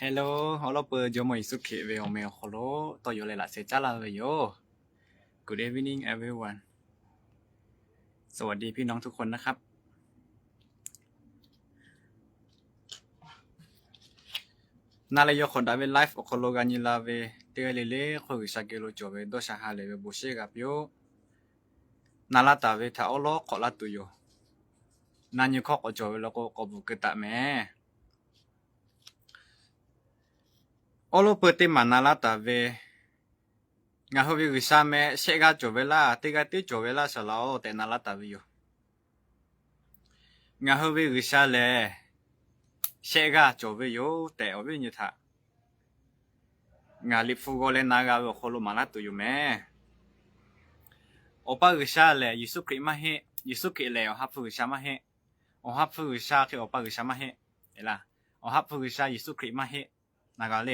Hello, hola pues yo me hizo que veo me holo, to yo le la se chala veo. Good evening everyone. สวัสดีพี่น้องทุกคนนะครับนาเลยคนได้เวไลฟ์คนโลกานิลาเวเตเลเลคุยสักกิโลจบเวดชาฮาเลเวบุเชกับโยนาลาตาเวถ้าอโลขอลาตุโยนานิข้อก็จบเวแล้วก็บุกตะแม่อโลเปิดเตมันนาลาตาเวงาฮวิวิชาแม่เชกาจบเวลาเตกาติจบเวลาสลาวแต่นาลาตาวิโยงาฮวิวิชาเลเชกาจบเวโยแต่อวิญญา งาลิฟูโกเลนากาเวโคโลมาลาตุอยู่แม่โอปาอุชาเลยิสุคริมาเฮยิสุคริเลโอฮับฟูอุชามาเฮโอฮับฟูอุชาคือโอปาอุชามาเฮเอล่ะโอฮับฟูอุชายิสุคริมาเฮนากาเล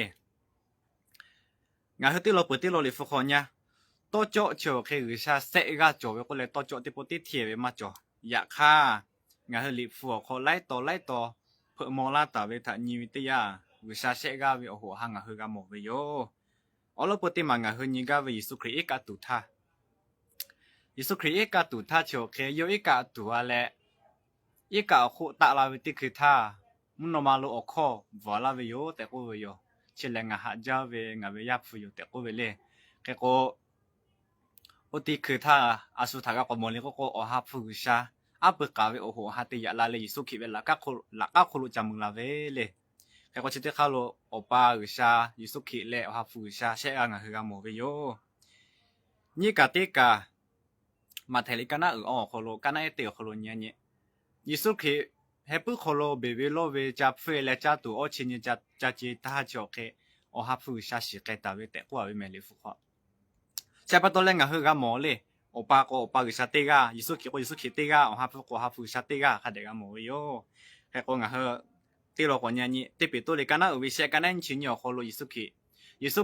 งาฮึติโลปุติโลลิฟูโคเนียโตโจโจคืออุชาเซกาโจเวโคเลโตโจติปุติเทียเวมาโจอยากฆ่างาฮึลิฟูโคไลโตเพื่อมอลาตาเวทานิวิตยาอุชาเซกาเวโอหัวหังาฮึกาโมเวโยอลปติมังาฮึนิกาเวยิสุคริเอกาตุทายิสุคริเอกาตุทาโชเคโยเอกาตัวแลเอกาโคตะลาเวติคือทามุนโนมาโลโอโควอลาเวโยแต่กูเวโยเชลงาฮะจาเวงาเวยับฟูโยแต่กูเวเลแกโกโอติคือทาอาสุทากะกโมเลโกโอฮาฟูชาอัปกาเวโอโหฮาติยะลาเลยิสุคิเวลากะโคลุจามุลาเวเลแกก็ชิเตคาโลโอปาอุชายิสุคิเลโอฮาฟูชาเชอะงาฮึกาโมเวโยนี่กะติกามาเทลิกานาอ๋อโคโลกานาเอเตโคโลเนี่ยเนี่ยยิสุคิเฮปุโคโลเบเวโลเวจับเฟเลจัตุโอชินิจัจิตาโจเคโอฮาฟูชาชิเกตาเวเตกัวเวเมลิฟุขะเชปะโตเลงาฮึกาโมเลโอปาโกโอปาอุชาเตกายิสุคิเตกาโอฮาฟูชาเตกาคาเดกาโมเวโยแค่โกงาฮึติโลคนเนี่ยนี่ติปิตุลิกานาอุวิเชกานันชินโยโคโลยิสุ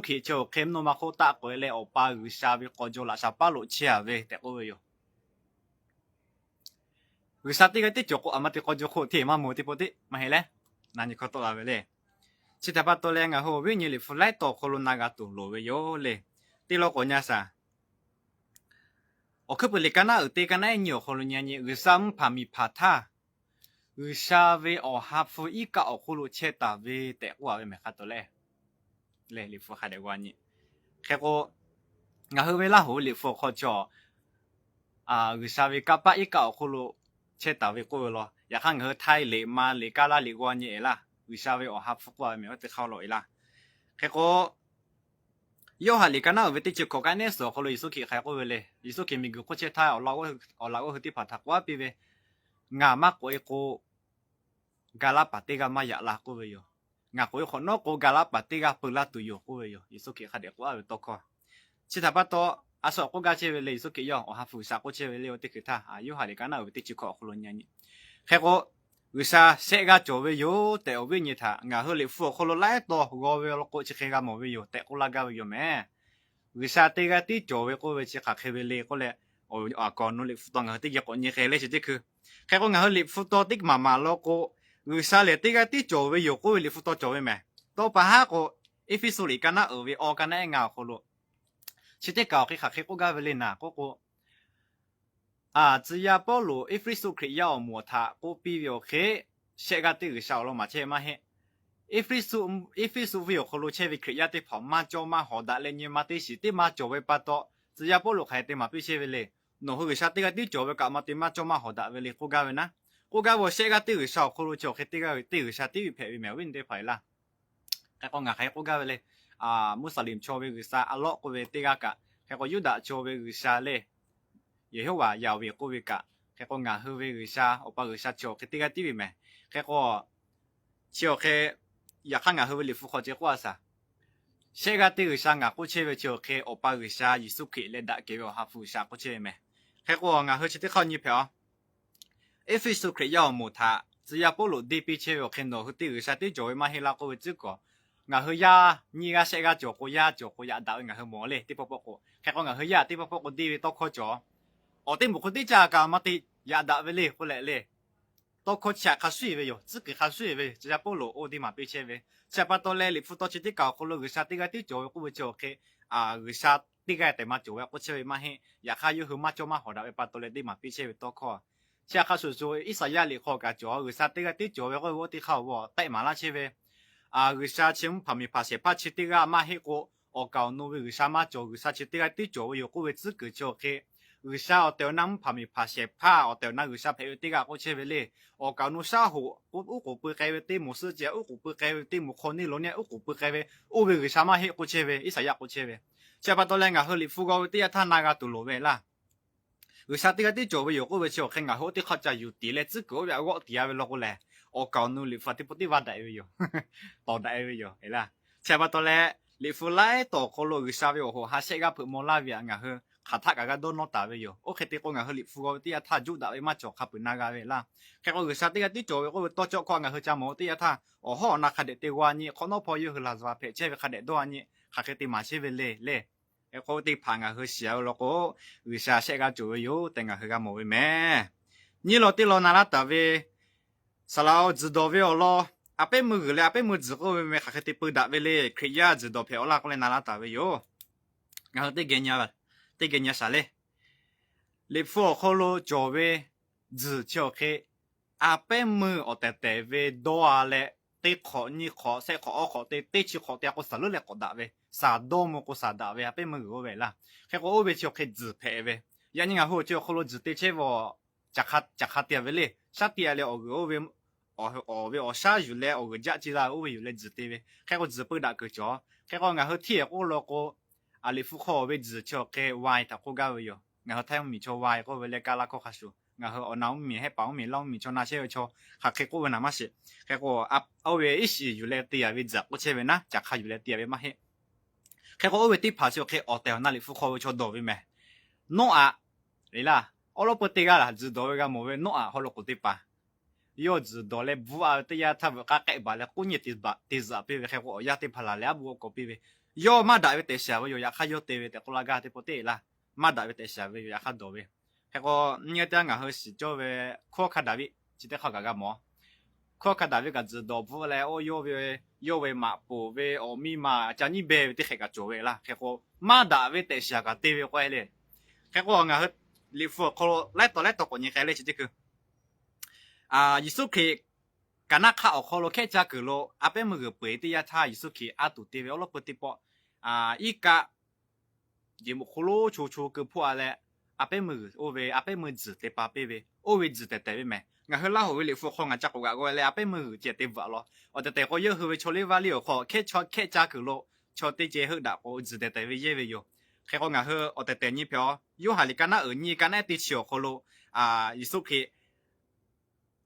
คิโจเคมโนมาโคตะโกเลโอปาอุชาเวโกโจลาชาปาโลเชียเวเตกัวเวโยอุชาติกาติโจโกอามาติโกโจโคเทมาโมติโปติมาเฮเลนันยิโคโตลาเวเลชิตาปะโตเลงาโฮวิญลิฟุไลโตโคโลนากาตุโลเวโยเลติโลคนเนี่ยซาโอคือปุลิกานาอุติกานาเอโยโคโลเนี่ยนี่อุซัมพามิพาทาอุชาเวโอฮับฟูอีกาโอโคโลเชตาเวเตกัวเวเมคาโตเลลิฟูคาเดกวานี่แค่โกงาฮูเวลาโหลิฟูโคจออุชาเวกาปะอีกาโอโคโลเชตาเวกัวโลอยากให้เฮไทยเลมาเลกาลาลิกวานี่เอล่ะอุชาเวโอฮับฟูกัวเมว่าจะเข้าโลเอล่ะแค่โกโยฮัลิกานาเวติจิโคกันเนสโคโลยิสุคิใครก็เวเลยิสุคิมีกุโคเชไทยเอาลาก็คือที่พัทักว่าปีเวงามากกว่าเอโกกาลาปาติกามาอยากลาก็เวโยงาโกยคนนโกกาลาปาติกาปุลาตุโยก็เวโยยิสุคิขัดเด็กว่าเวตโคชิตาปะโตอาสโกกาเชเวเลยิสุคิโยโอฮาฟูซาโกเชเวเลโอติคือท่าโยฮัลิกานาเวติจิโคโคโลญานิแค่ก็อุชาเซกาโจเวโยแต่อวิญญาณงาเฮลิฟูโคโลไลโตโกเวโลโกชิเคกาโมเวโยแต่กุลากาเวโยแม่วิชาเตกาติโจเวโกเวชิคาเคเวเลก็เลยโอ้อากอนนุลิฟุตงาติยกอนยี่เคเลชิติคือแค่ก็งาลิฟุตติกมาโลโกวิชาเลติกาติโจเวโยโกเวลิฟุตโจเวแม่โตปะฮะก็อีฟิสุริกันนะเวออกันนะงาโคโลชิติกาคิคาเคก็กาเวเลนะก็只要保罗一飞速可以要摸他，我比如去写个这个小了嘛，切嘛嘿。一飞速会有可能切会可以的跑嘛，叫嘛好大嘞，你嘛的是的嘛就会把到，只要保罗开的嘛必须会嘞，侬会下这个的就会干嘛的嘛叫嘛好大会嘞，我讲呢，我讲我写个这个小可能就去这个下这个排位没问题排啦，开讲啊开我讲嘞，穆斯林就会个啥阿拉个会这个个，开个犹大就会个啥嘞。也好ว่ายาวเวกูเวกะแค่ก็งาฮือเวกชาโอปะกชาโจคิติกาติวิแมแค่ก็เชียวแค่อยากข้างงาฮือเวลิฟุขอเจกว่าซะเชกาติกชางากูเชเวเชียวแค่โอปะกชายิสุคิเลดะเกเวฮาฟูชากูเชแมแค่ก็งาฮือชิติข้อนี้เพียวเอฟิสุคิยาวมูทา只要不如地比เชเว看到ติกชาติโจเวมาเฮลากูเวจิกงาฮือยานี่กาเชกาโจกูยาดาวงาฮือหมอเลยที่ปปกแค่ก็งาฮือยาที่ปปกดีตอกขอจอโอ้ที่บุคคลที่จะกามาติยาดาเวลีคนเล่多可吃卡水为哟，自己卡水为，只要不落我的嘛别切为，吃不到嘞，你辅导起的搞好了，个啥这个的就我就 OK 啊，个啥这个的嘛就我切为嘛嘿，也还有好嘛就嘛好的，把到嘞的嘛别切为多可。吃卡水说一啥压力好个就个啥这个的就我的好我带嘛那切为。啊，个啥情旁边拍摄拍起这个嘛黑个，我搞弄个啥嘛做个啥起这个的做有个位置个就去，个啥我掉那旁边拍摄拍，我掉那个啥拍这个我去为嘞，我搞弄啥货，我不该为的冇时间，我不该为的冇可能了呢，我不该为，我为个啥嘛黑我去为，一啥呀我去为，下把到来我和你副高的他那个都落为啦。个啥这个的做有个位置我看我好的好在有地嘞，这个我地下为落过来。我搞努力发的不的话大为哟，到大为哟，係啦。差不多咧，你副來到可落去沙為我下些個泡沫拉為我去，下他個都攞大為哟。我佢哋講我去你副個啲啊，他做大為乜做下半那個為啦。佢我去沙啲啲做，我多做過我去就冇啲啊他，我可能佢哋啲話你，可能朋友去拉咗皮，即係佢哋多你，佢哋買些為咧。我啲朋友去小咯，我去沙些個做哟，等我去個冇咩。你落啲落哪啦大為？啥啦？知道wel咯，阿伯么个嘞？阿伯么知道没？还可以不打为嘞？可以啊，知道票啦，过来拿啦打为哟。然后对给伢了，对给伢啥嘞？你副好咯，作为只叫去阿伯么我得得为多啊嘞？对考你考，谁考我考对对起考的我啥路来考打为？啥多么个啥打为？阿伯么个为啦？还我为就去自配为，伢人家好就好咯，只对起我加卡点为嘞，啥点了我为。我下雨来，我个家起来，我有来指对呗。开个指不打个脚，开个然后贴我那个啊，你副好为指叫给歪他个个有，然后太阳米叫歪个为来加拉个哈数，然后我拿米还包米捞米叫那些个叫，还开个为那么些，开个啊，我为一时有来对啊为指，我前面呢，加卡有来对啊为嘛嘿，开个我为对爬就开哦对，那里副好为叫多为咩？弄啊，对啦，我老不对个啦，知道个冇为弄啊，好了个对吧？要知道嘞，不啊，对呀，他不嘎改吧嘞，过年的吧，的是啊，别为还我呀的怕啦嘞，不过别为，要嘛大为得下为有呀，还有得为得过来个的不对啦，嘛大为得下为有呀，还多为，还个你要等俺后是叫为考看大为，记得好个么？考看大为个知道不嘞？我要为嘛不为哦密码，叫你别的还个做为啦，还个嘛大为得下个对为坏嘞，还个俺后你副考来到过年还来是这个。啊，意思去，干那卡好了，开价格咯，阿伯么个背的呀，他意思去阿杜对wel了不对不？啊，一个节目好了，处个破嘞，阿伯么个，我为阿伯么子对吧？贝喂，我为子对对没？我后拉后为你副好，我加个个嘞，阿伯么个接对不咯？我对我有后为处理完了后，开价格咯，处对接后的我子对对为也为有。开个我后我对你票，有下里干那你干那对小好咯，啊，意思去。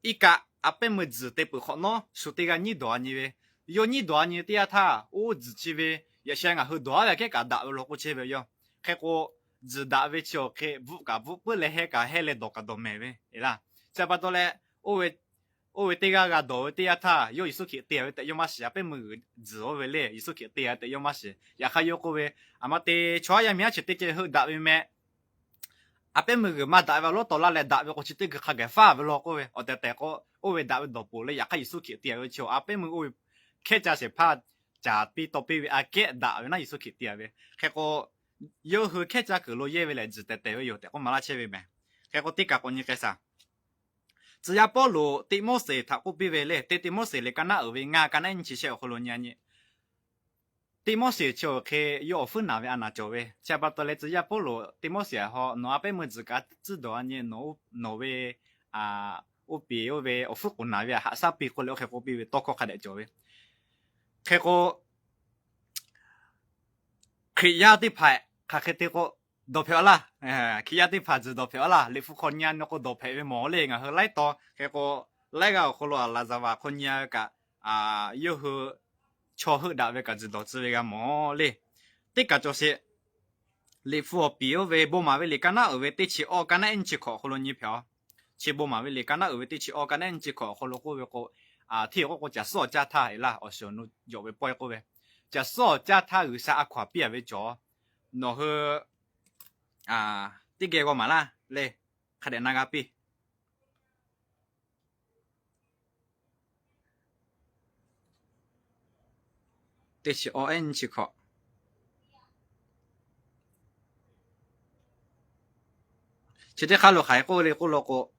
一个阿伯么子对不好喏，说这个你多年喂，有你多年对他，我自己喂，也想啊后多了个打了过去喂哟，开个自打喂就开不来海个海来多个都没喂，对啦，再把到嘞，我为这个多对他，有一手去对的有嘛事啊，被么自我为嘞，一手去对的有嘛事，也还有个喂，阿妈对穿也面去对这后打喂咩？阿伯么个嘛打完了到那来打完，我去这个还给发不了个喂，我得我为打完到不了，也可以说去第二球，阿伯么我开家是怕家比到比阿给打完那一说去第二位，还个有后开家个路也为来值得对位有的，我马拉切位没，还个第个个你干啥？只要保路地莫谁他不比为嘞，地莫谁嘞干那二位啊，干那你去小葫芦年呢？地莫些就去要分那位安那就位，下巴到来只要保罗地莫些好，侬阿伯么自家知道呢，侬位啊，我比我位我付过那位哈啥比过了开个比位多个开的就位，开个去亚的牌，开的个多票啦，去亚的牌子多票啦，你付คน年那个多票位毛嘞，然后来到开个来个好了拉咋话คน年个啊有后。超好大为个知道，只为个毛嘞。这个就是你付比为不嘛为你干那二为对起二干那一起考好了你票，起不嘛为你干那二为对起二干那一起考好了个为个啊，听我讲少加他啦，我说侬有为不个为，讲少加他有啥阿块别为做，然后啊，这个我嘛啦嘞，看点那个比。这是 on 去考。其实哈罗还过嘞，过了过。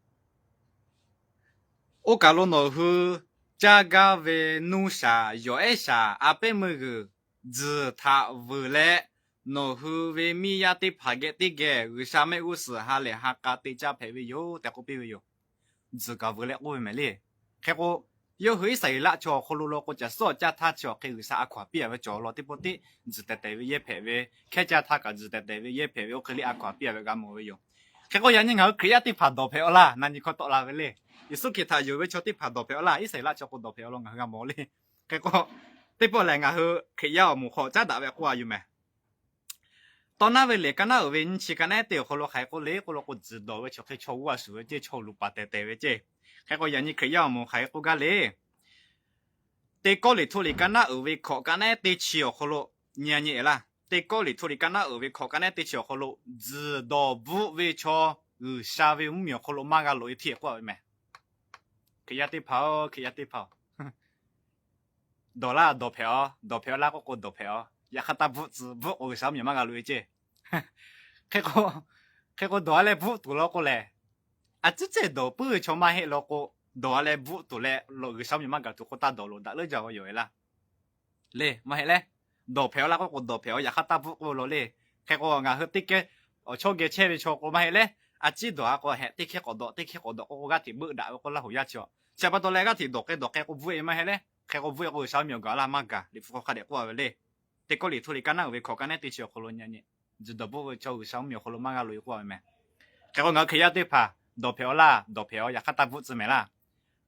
我搞了老夫，加个为弄啥，要爱啥，阿贝么个字他为来，老夫为米亚的拍个的个，为啥么个事哈嘞哈个的家陪为有，但个别为有，字个为来我没嘞，开个。有会谁啦？就可能我就说叫他就可以啥块别个做了的不的，只得对也陪为，开家他个只得对也陪为，我可以阿块别个干么用？开个人家可以的拍到陪啦，那你可到啦个嘞？一说其他有为就的拍到陪啦，一谁啦就个到陪咯，我干么嘞？开个对不来我可以要木好再打为过有没？到那位来，干那位你去干那点，可能还个来，可能我知道为就可以敲我手，这敲路把对为这。还个人你可以要么还个个嘞，对高里土里干那二位考干那对起哦，可能年啦，对高里土里干那二位考干那对起哦，可能知道不为敲下位5秒，可能马个路一贴过没？可以对跑，可以对跑，到啦到票啦个到票，也哈达不知不我上面马个路一接，开个到来不读了过来。啊，这都不会从买黑了个，多来不多来，落个上面嘛个都个大道路，大了就有啦。嘞，买黑嘞，多票啦个多票，也哈大不个落嘞，开个俺去啲嘅，我坐嘅車去坐個買黑嘞，啊知道啊個係啲嘅個多，啲嘅個多，我個條不大個啦好一坐，差不多嚟個條多嘅個會買黑嘞，開個會個上面個啦嘛個，你副個啲個嘞，啲個嚟土嚟緊啦，會靠緊咧啲坐個咯嘢，知道不會坐上面個咯嘛個路個咩？開個我佢一啲怕。đổ phiếu là đổ phiếu ya khát vụ gì mày là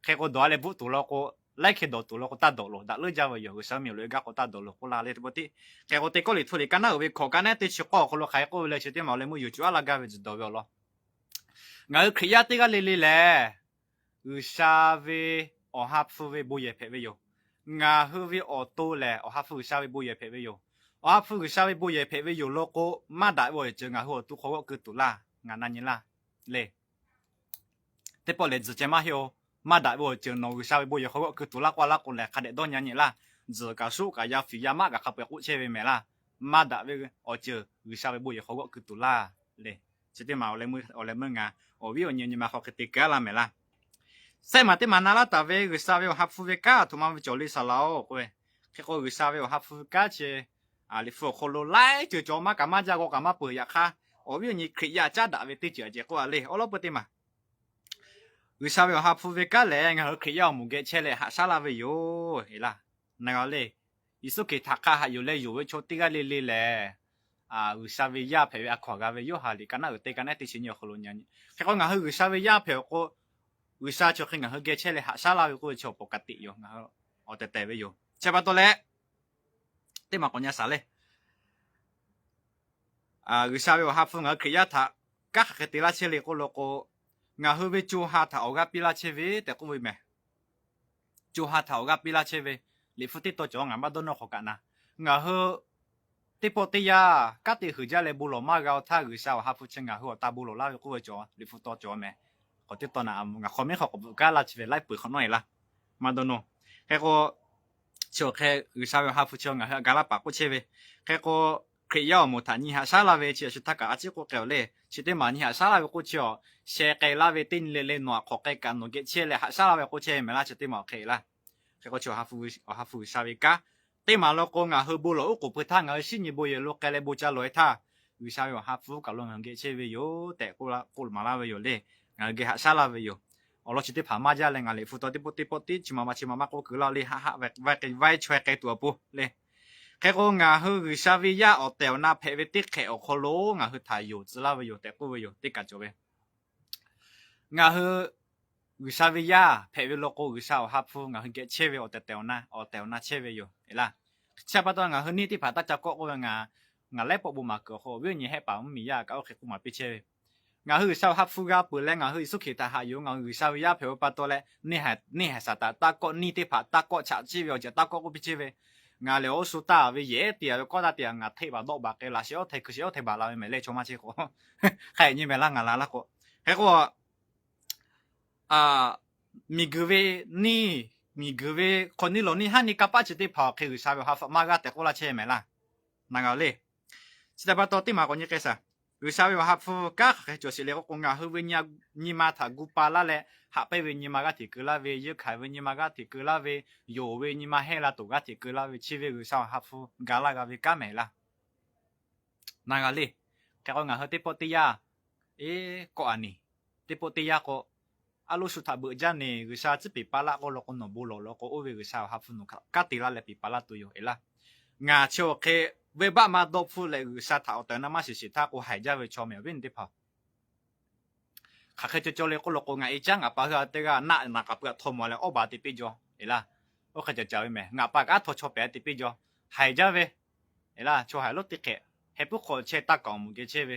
khi có đổ lại vụ tụ lo có lại khi đổ tụ lo có ta đổ lo đã lưỡi ra vào giờ sao miêu lưỡi gác có ta đổ lo có là lấy bớt đi khi có tê có lịch thôi cái nào về khó cái này tê chỉ có lo khai có lấy chỉ tê màu lấy mua chủ là cái về đổ vào lo ngay khi ya tê cái lì lè sa về ở hấp phu về bùi phê về yo ngà hư về ở tô lè ở hấp phu sa về bùi phê về yo ở hấp phu sa về bùi phê về yo lo có mà đại vào giờ ngà hư tụ khó cứ tụ là ngà nan như là lè thế bỏ lệ chỉ mà hiểu mà đại bộ trường nó sao bây giờ họ cứ tụ lạc qua lạc còn lại khá để đón nhận là giờ cả số cả gia phí gia mắc cả khắp cái cụ chơi về mẹ là mà đại về ở trường sao bây giờ họ cứ tụ la lệ chỉ thế mà ở lại mới ngà ở ví dụ như mà họ cái tiền cả là mẹ là xem mà thế mà nó là tại về sao về hấp phụ về cả tụi mình cho lý sao lão quên cái cô sao về hấp phụ cả chứ à lý phụ họ lo lại chứ cho mà cả mà gia có cả mà bự ya kha ở ví dụ như khi ya cha đại về tiêu chỉ có lệ ở lúc bữa mà sao về hấp phụ về cả lẽ ngài khi要một cái chế lệ hạ sao là về yo là này lẽ ý số cái thắc ha yo lẽ yo với chỗ tiga lẽ lẽ à sao về ya phải về khoa cái về yo hà lẽ cái nào cái này thì chỉ nhiều hơn nhau cái con ngài sao về ya phải có sao cho khi ngài cái chế lệ hạ sao là về cái chỗ bộc phát yo ngài ở tại về yo chế bắt đầu lẽ thế mà con nhà sao lẽ à sao về hấp phụ ngài khi ya thà các cái tiền là chế lệ có lo có ngà hư về chu hà thảo gà pila chế về để cũng vậy mẹ chu hà thảo gà pila chế về lý phu tít tôi cho ngà bắt đầu nó khó cả na ngà hư tít bộ tít ya các tít hư ra lấy bù lò mà gạo thà gửi sao hà phu chân ngà hư ta bù lò la cũng vậy cho lý phu tôi cho mẹ có tít tôi na ngà khó mấy khó cũng cả là chế về lại bự khó nói là mà đâu nó cái có cho cái gửi sao hà phu cho ngà hư gà la bạc cũng chế về cái có khi要một thằng nhị hạ sao là về chỉ là tất cả chỉ có kiểu lệ chỉ để mà nhị hạ sao là về cô chiều xe cái là về tin lệ lệ nọ có cái cán nó cái xe lệ hạ sao là về cô chơi mà là chỉ để mà cái là cái có chiều hạ phu sao về cả để mà nó có ngà hơi bù lỗ của bữa thang ở xin như bây giờ lúc cái lệ bù trả lỗi tha vì sao về hạ phu cả luôn cái chơi về yo để cô mà là về yo lệ ngà cái hạ sao là về yo ở đó chỉ để phá ma ra là ngà lệ phu tôi tiếp chỉ mà cô cứ lo lệ hạ về cái vai chơi cái tua bù lệ cái cô ngà hư người sa vi ya ở tèo na phê về tiết khệ ở khô lố ngà hư thải dụ chỉ là về dụ tèo cô về dụ tiết cả chỗ về ngà hư người sa vi ya phê về lô cô người sa ở hấp phu ngà hư cái chế về ở tèo na chế về dụ là chắc bắt đầu ngà hư ní thì phải ta chọc cô ngà lép bộ mà cửa hồ ví dụ như hệ bảo mì ya cái cũng mà bị chế ngà hư sao hấp phu ga bự lên ngà hư xuất hiện tại hạ dụ ngà người sa vi ya phê bắt đầu lên ní hệ sa ta có ní thì phải ta có chả chế về ta có bị chế về ngà liệu số ta về dễ tiền có ta tiền ngà thay bảo độ bạc cái là xíu thay cứ xíu thay bảo là mày lấy cho mà chỉ có hay như mày là ngà là có cái có à mình cứ về ni 你各位คนนี้หลนี่ฮันนี่กับป้าจะได้พอคือชาวฮาฟมาก็แต่กูละเช่ไหมล่ะนั่งเอาเลยสิแต่ปัตตที่มาคนนี้แค่ซะคือชาวฮาฟก็แค่จะสิเลี้ยงคงงาฮือวิญญาณีมาถ้ากูปาละเลยหาไปวิญญามาก็ที่กูละเวยุขายวิญญามาก็ที่กูละเวโยวิญญามาเฮละตัวก็ที่กูละเวชีวิตคือชาวฮาฟกาละก็เวก้าไหมล่ะนั่งเอาเลยแค่คงงาฮือที่ปฏิยาก็อันนี้ที่ปฏิยาก็อาลูสุดท้ายเบอร์จานเนี่ยคือชาติปีปาละก็เราคนหนุ่มบุรุษเราก็โอเวคือชาวฮับฟุนุค่ะกัดตีละเลยปีปาละตัวอยู่เอล่ะงาเชียวแค่เว็บมาดอบฟูเลยคือชาติเอาแต่น้ำมาสิสิท่าก็หายใจไปชมเมียวินดิพอข้าเคยจะเจอเลยก็เราก็งาอีจังอ่ะป้าก็เตะก็หน้ากับเพื่อทอมอะไรโอบาติปีจ่อเอล่ะโอเคจะเจอไหมงาป้าก็ทอชอบไปติปีจ่อหายใจไปเอล่ะชัวหายรถติดแค่ให้พวกคนเชื่อตากองมุกเชื่อไป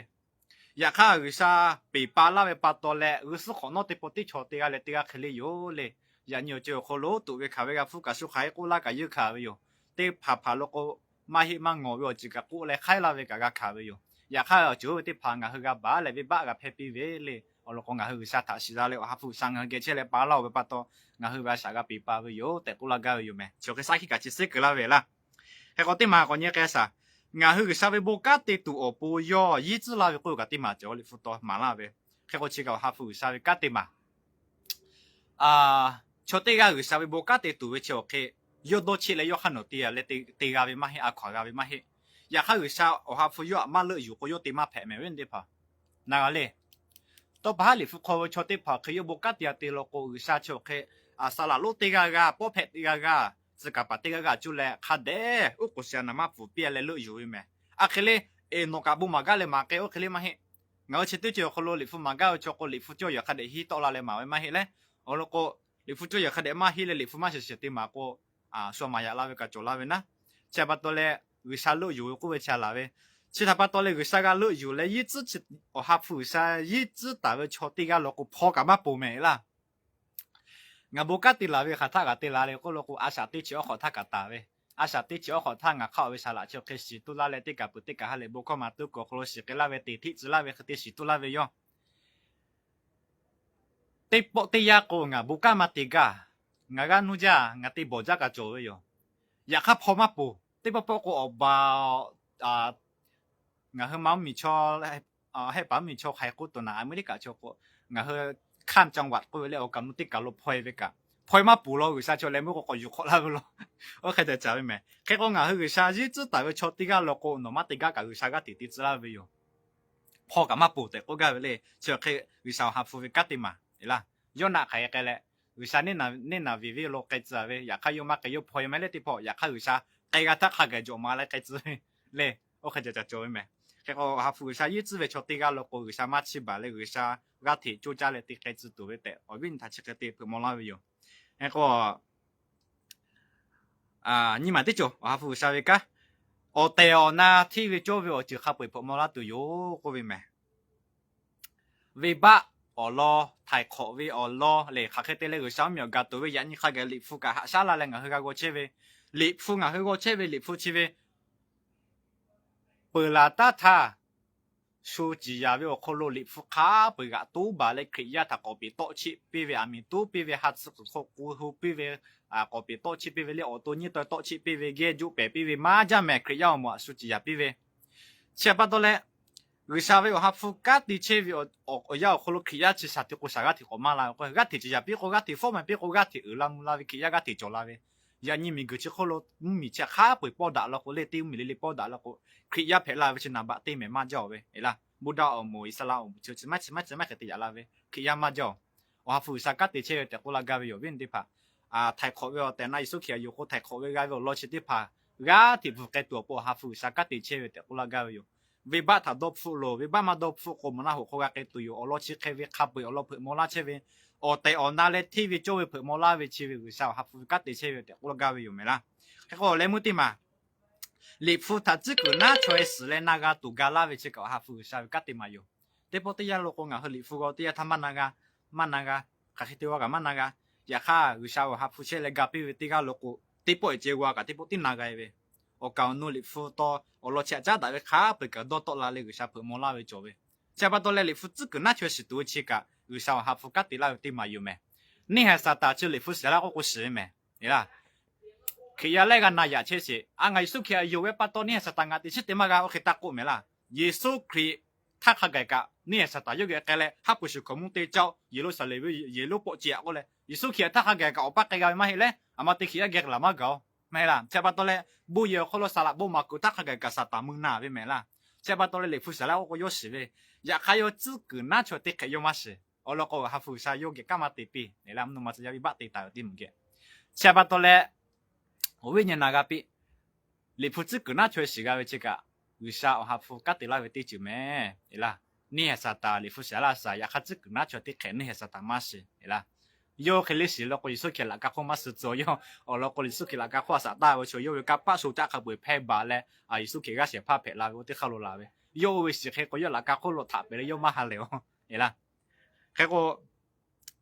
อยากข้าอุตส่าห์ปีปาลาเวปาตัวเล่อุตส่าห์ขอนอติปติชอติกาเลติกาเคลีโยเลยยันโยเจอโคโลตัวเวคาเวกาฟุกาสุขายกูลากายุคาเวโยเตพาโลโกมาฮิมังงอเวจิกากูเลยขายลาเวกากาคาเวโยอยากข้าจูเวติพังกาฮือกาบาเลยวิบากาเพปีเวเลยอโลกงาฮือซาตาชิลาเลวฮาฟุสังเกเชเลปาลาเวปาตัวงาฮือบาชากาปีปาเวโยแต่กูลากาเวโยเมโชเกซาคิกาจิซึกลาเวล่ะเฮโกติมาคนนี้แกซางาฮือชาเวโบกาติตูโอปูยอยี่จุลาเวกูกาติมาจอลิฟุตโตมาลาเวแค่ก็ชิกาฮาฟูชาเวกาติมาชดติกาฮือชาเวโบกาติตูเวเชโอเคยอดโดชิเลยยอขันโนตีอะเลติกาเวมาเฮอาขวากาเวมาเฮอยากฮือชาโอฮาฟูยอมาเลอยู่ก็ยอติมาแผ่เมเวนเดพานางาเลตัวบ้าลิฟุโคชดติพอคือยอโบกาติอาติโลโกฮือชาโชเคสาลาโลติกากาโปเพติกากาสกัปติกากาจุเลคาเดอุกุเซียนามาฟูเปียเลลุอยู่ไหมอะเคเลโนกาบุมาเกเลมาเกโอเคเลมาเฮงาชิตุจิโอโคโลลิฟุมาเกโอโชโคลิฟุจิโออยากคาเดฮิโตลาเลมาเวมาเฮเลโอโลโกลิฟุจิโออยากคาเดมาฮิเลลิฟุมาเฉยๆติมาโกชัวมายาลาเวกาโจลาเวนะเชปัตโตเลวิชาลุอยู่กูเวชาลาเวชิตาปัตโตเลวิชากาลุอยู่เลยี่จิจิโอฮับฟูชายี่จิตาเวโชติกาโลโกพอกามาปูเมล่ะงาบุกาติลาเวคาทากาติลาเลโกโลโกอาชาติจิโอขอทากาตาเวอาชาติจิโอขอทางาเข้าเวชาลาเชโอเคสิตุลาเลติกาปุติกาฮาเลบุกมาตุโกโคโลสิเกลาเวติทิจิลาเวคติสิตุลาเวยอติปติยาโกงาบุกามาติกางากานุจางาติโบจากาโจเวยออยากขับพอมาปูติปปโกอบางาเฮมามีชอให้ป้ามีชอใครกูตัวนาอเมริกาชอโกงาเฮข้ามจังหวัดกูเลยเอากำนุติกาลพอยเวกาพอยมาปูเราวิชาชอเลมุก็อยู่คนละเวลาโอเคจะจ่ายไหมแค่ก็งาเฮวิชาจีจุดแต่ว่าชอติกาโลโกโนมาติกากับวิชากาติติจิลาเวโยพอกับมาปูแต่ก็กาเวเลยเชื่อแค่วิชาฮับฟูวิกาติมาเห็นละย้อนหน้าใครกันแหละวิชาเนี่ยวิวิโลกจิลาเวอยากให้ยมาเกยพอยไม่เลยที่พออยากให้วิชาใครก็ทักขากจมาเลยจิเลยโอเคจะจ่ายไหมแค่ก็ฮับฟูวิชายี่จุดเวชติกาโลโกวิชามาชิบะเลยวิชากาติจูจ้าเลยติจิตัวเวแต่อวินทัชกติเพื่อมองลาเวโยแค่ก็นี่มาที่จูฮับฟูวิชาเวกาโอเตอนาที่วิจวิโอจิขับไปพมอลาตุโยก็วิแม่วิบะอลอไทยขอวิอลอเลยข้าแค่เตเลกุสามีกัตัววิยันนี่ข้าเกลิฟุกะฮะซาลาเลงะฮึกะโกเชวิลิฟุงะฮึโกเชวิลิฟุชิวิเปลาตาทาสูจิยาวิโอโคโลลิฟุคาเปกะตูบาเลคริยาทากอปิโตชิปิเวอามิตูปิเวฮัตสึโคกูฮูปิเวกอปิโตชิปิเวลิโอตัวนี้ตัวโตชิปิเวเกจูเปปิเวมาจาแมคริยามัวสูจิยาปิเวเชื่อปะตัวเลวิชาวิโอฮับฟุกัดดิเชวิโอยาโคโลคริยาชิสัติโกสากัติโกมาลาโกกัติจิยาปิโกกัติฟอร์มันปิโกกัติอุลามุลาวิคริยากัติโจลาเวยานี่มีกุชิโคโลมีเจ้าข้าไปปอดาลโกเลติมีลิปอดาลโกคริยาเพลาวิชนาบะติเมมาจ่อเวเอล่ะบุดาอโมอิสลามชื่อชิมักติยาลาเวคริยามาจ่อโอฮับฟุสักัติเชวิแต่โกลากาเวโยวินดิพาไทยขอเวลแต่นายสุขีอยู่ก็ไทยขอเวลาเวลโลชิติพากาติฟุกตัวปอฮับฟุสักัติเชวิแต่โกลากาเวโยวิบัติดบฟุโลวิบัติมาดบฟุโคมนาหัวโคกาเกตุอยู่โอโลชิเควิขับไปโอโลเผโมลาเชวิโอเตอนาเลทีวิโจวิเผโมลาวิชีวิวิชาวฮับฟุกัติเชวิแต่โกลากาเวโยเมล่ะแค่ก็เลมุติมาลิฟุทัจิกุน่าช่วยสิเลนากาตุกาลาวิชิกาฮับฟุชาวิกัติมาอยู่เดปติยาโลกงาฮลิฟุกติยาทำมันนากาคาคิติวากามันนากาอยากข้าวิชาฮับฟุเชเลกาปิวิติกาโลกุติปอยเจวากาติปตินากาเวโอกาโนลิฟุโตโอโลเชจ้าดาเวข้าไปกับโดโตลาเลวิชาเผโมลาเวโจเวเจ้าปะโตเลลิฟุจิกุน่าช่วยสิตัวชิกาวิชาฮับฟุกัติลาวิติมาอยู่เมนี่ฮะสตาร์ชื่อลิฟุเสลาก็กุสิเม你啦。佢呀呢個那呀，其實啊，耶穌佢有嘅巴多呢，實但係啲點解我佢答過未啦？耶穌佢他下嘅個呢，實但有嘅個咧，他不是咁樣對照，耶路撒冷耶路伯爵個咧，耶穌佢他下嘅個我把嘅個乜嘢咧，阿媽啲佢嘅個乜個，咩啦？即係巴多咧，不要可能撒拉不嘛，佢他下嘅個實但冇拿嘅咩啦？即係巴多咧，你富撒拉我有時咧，也還有資格拿出啲嘅有乜事？我攞個哈富撒有嘅幹嘛地比？你啦，唔同嘛，就有一百地大有啲唔嘅，即係巴多咧。我為人那個比，你不知個那出時間為這個，為啥我哈夫家底拉為地就咩？係啦，你係啥打，你富啥啦啥，也哈知個那出啲錢，你係啥打乜事？係啦，有佢歷史咯，我意思佢那個好乜事做用，我攞個歷史佢那個花啥大，我說有個把數價佢會拍吧咧，啊意思佢個寫拍拍啦，我啲考慮啦嘅，有為時佢個有那個好落塔俾你有乜下了，係啦，佢個。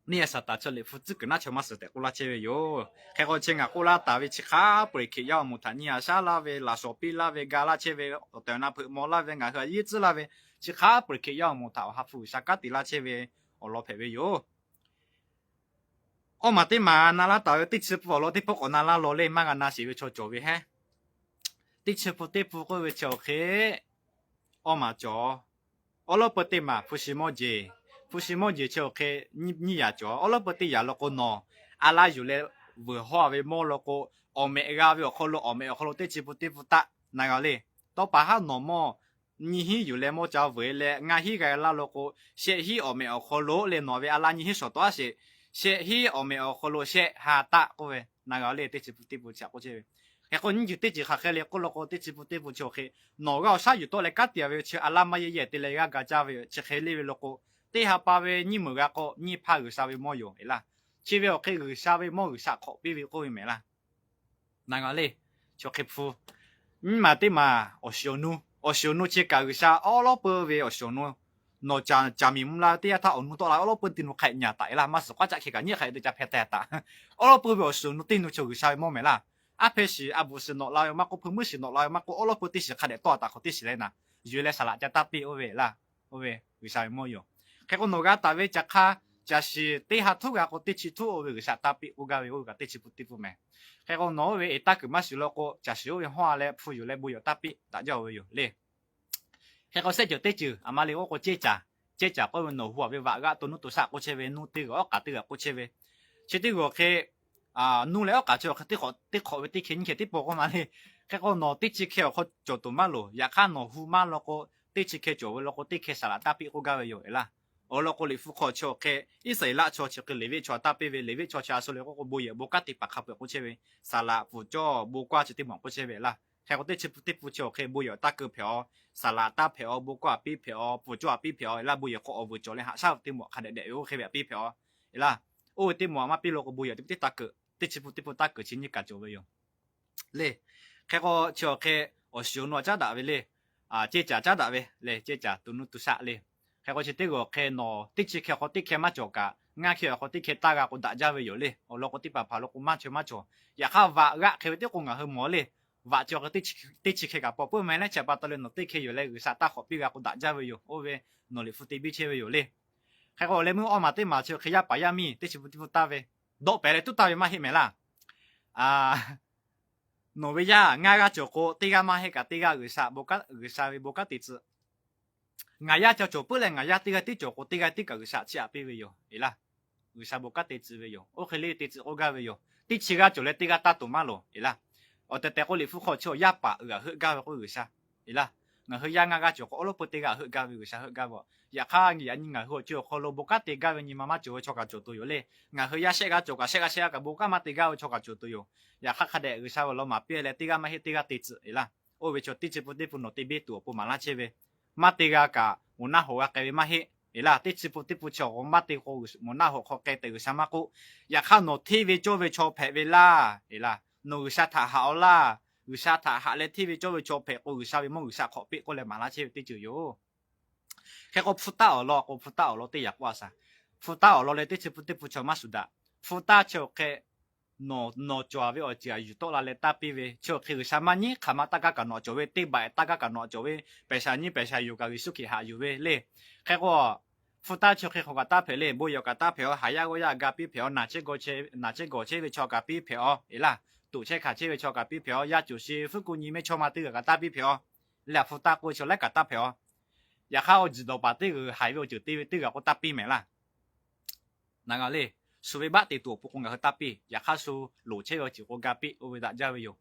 你也是打出来，父子跟那全嘛是的，我拉切哟，开个钱啊，我拉大卫去卡，不去要木塔尼亚沙拉维拉手臂拉维嘎拉切维，对那不莫拉维俺和椅子拉维去卡，不去要木塔，我哈付下嘎地拉切维，我老陪维哟。我嘛的嘛，那拉大卫的吃不罗的不我那拉罗嘞嘛个那是为做做维嘿，的吃不的不个为做嘿，我嘛做，我老不的嘛不是么子。不是么嘢就佢你也做，我老不啲也落個喏，阿拉有咧文化為麼落個，我咪個為可落，我咪可落啲字不啲不得，那個咧，到把下喏麼，你去有咧麼就為咧，我去個拉落個，寫去我咪可落咧喏為阿拉你去說多些，寫去我咪可落寫下得個為，那個咧啲字不啲不食個啫。cái con như thế chỉ khác cái con lộc cái chỉ bút bút cho cái nó cái sao 多嚟夾啲về去阿拉乜嘢啲嚟個家về chỉ cái嚟lộc啲下巴về你冇個你怕佢稍微冇用啦，只為佢佢稍微冇佢啥可比為嗰樣啦，那個咧就佢付，嘛啲嘛我小奴只搞佢啥，我老婆為我小奴，我就明啦，啲他我奴多啦，我老婆電腦開nhà tại啦，嘛是我只佢個你係對只撇得打，我老婆為我小奴電腦就佢稍微冇咩啦。阿平時阿不是落來，乜個朋友是落來，乜個我老婆啲是看得多大個啲是咧嗱，原來實啦就特別好嘅啦，好嘅，為啥冇用？佢個農家大衛只卡就是地下土個個啲起土為啥特別好嘅，我個啲起不啲不咩？佢個農為一打佢乜事落個就是有人花咧，富有咧冇有特別，大家會有咧。佢個識就啲就阿媽你我個姐嗰個農戶為話個到นู่到啥個車為นู่啲個個啲個車為，即啲個佢。นู่แล้วก็จะที่ขอวิธีเขียนที่บอกมาเลยแค่ก็นอที่เขียวเขาจดตัวมาหรออยากข้านอหูมาแล้วก็ที่เขียวจดแล้วก็ที่เขียวสารตาปีก็กาวอยู่ละโอ้แล้วก็ลิฟุขอชอแค่อิสระละชอเชื่อเลวิชอตาปีเวเลวิชอชาสุเลยก็บุยบุกติปากขับก็เชื่อสารฟูจ่อบุกว่าจะที่มองก็เชื่อละแค่ก็ที่ฟูจ่อแค่บุยตาเกือบเผียวสารตาเผียวบุกว่าปีเผียวฟูจ่อปีเผียวละบุยก็เอาบุจ่อเลยหาเช้าที่หมวกขนาดเดียวแค่แบบปีเผียวละโอ้ที่หมวกมาปีโลก็บุยที่ตาเกือบที่พูดตาเกิดชิ้นนี้กัดจบไปอยู่เลยแค่ก็เชื่อแค่โอชิโนจ้าด่าไปเลยเจ๊จ้าด่าไปเลยเจ๊จ้าตุนุตุสะเลยแค่ก็ชิดก็แค่นอที่ชิแค่เขาที่แค่มาจกะงาแค่เขาที่แค่ตากะก็ด่าจ้าไปอยู่เลยโอ้เราก็ที่ป่าพาเราก็มาเชื่อมาจอยากข้าวว่ากะแค่ที่คงอ่ะเฮหมอเลยว่าจอกที่ชิแค่กับปอเปิ้ลไม่ได้เชื่อป่าตอนเลยนอที่แค่อยู่เลยสาตาขอปีกะก็ด่าจ้าไปอยู่โอ้เวนอเลยฟุตบีเชื่อไปอยู่เลยแค่ก็เลยมึงออกมาที่มาเชื่อแค่ยาป่ายามีที่ชิฟุตตาไปโดไปเลยตุ๊ตาไปมาเห็นไหมล่ะโนเวียง่ายก็จบก็ตีกันมาให้กับตีกันอุตสาห์บุกติดง่ายจะจบเพื่ออะไรง่ายตีกันที่จบก็ตีกันที่กับอุตสาห์เชื่อไปวิโยอีละอุตสาห์บุกติดวิโยโอเคเลยติดโอกาสวิโยที่ชิกันจบเลยตีกันตัดตัวมาโลอีละโอแต่ก็เลยฟุกเขาเชื่อยาปะฮึกาก็อุตสาห์อีละงั้นฮึยางง่ายก็จบก็โอโลปติกันฮึกาอุตสาห์ฮึกาบ่อยากข้างอย่างนี้งั้นฮึจบก็โลบุกติกันวันนี้มาจบชกกันจบตัวอยู่เลยงั้นฮึยาเชกันจบกันเชกันบุกมาติกันชกกันจบตัวอยู่อยากข้าเด็กสาวเรามาเปลี่ยนเลยตีกันมาให้ตีกันติดอีละโอ้เวชติดปุ่นติดปุ่นติดบีตัวปุ่นมาละเชเวมาตีกันกะมุนน่าหัวกะเวมาให้อีละติดปุ่นติดปุ่นชอบมาตีกูมุนน่าหัวเขาเกตอยู่สมากุอยากข้าโนทีวีโจเวชอบเพเวล่าอีละโนอุตสาห์หาเอาล่าอุตสาห์หาเลยทีวีโจเวชอบเพกูอุตสาห์วิมงอุตสาห์ขอปีกูเลยมาละเชเวติดอยู่แค่ก็ฟุตตาอ๋อก็ฟุตตาอ๋อตีอยากว่าซะฟุตตาอ๋อเลยติดปุ่นชอบมาสุดาฟุตตาเชื่อแค่no joa ve o jia yu to la le ta pi ve cho khi sa ma ni khama ta ka no jo ve ti ba ta ka no jo ve pe sa yu ga su ki ha yu ve le khe ko 福大就去个大票嘞，不要个大票，还要个呀个比票，哪这个车为超个比票，伊啦，堵车卡车为超个比票，也就是富古你们超嘛对个大比票，俩福大过去来个大票，也好知道把这个还有就对个大比没啦，那个嘞，所以把这多不公个大比，也好说路车个就个大比，我为大家为有，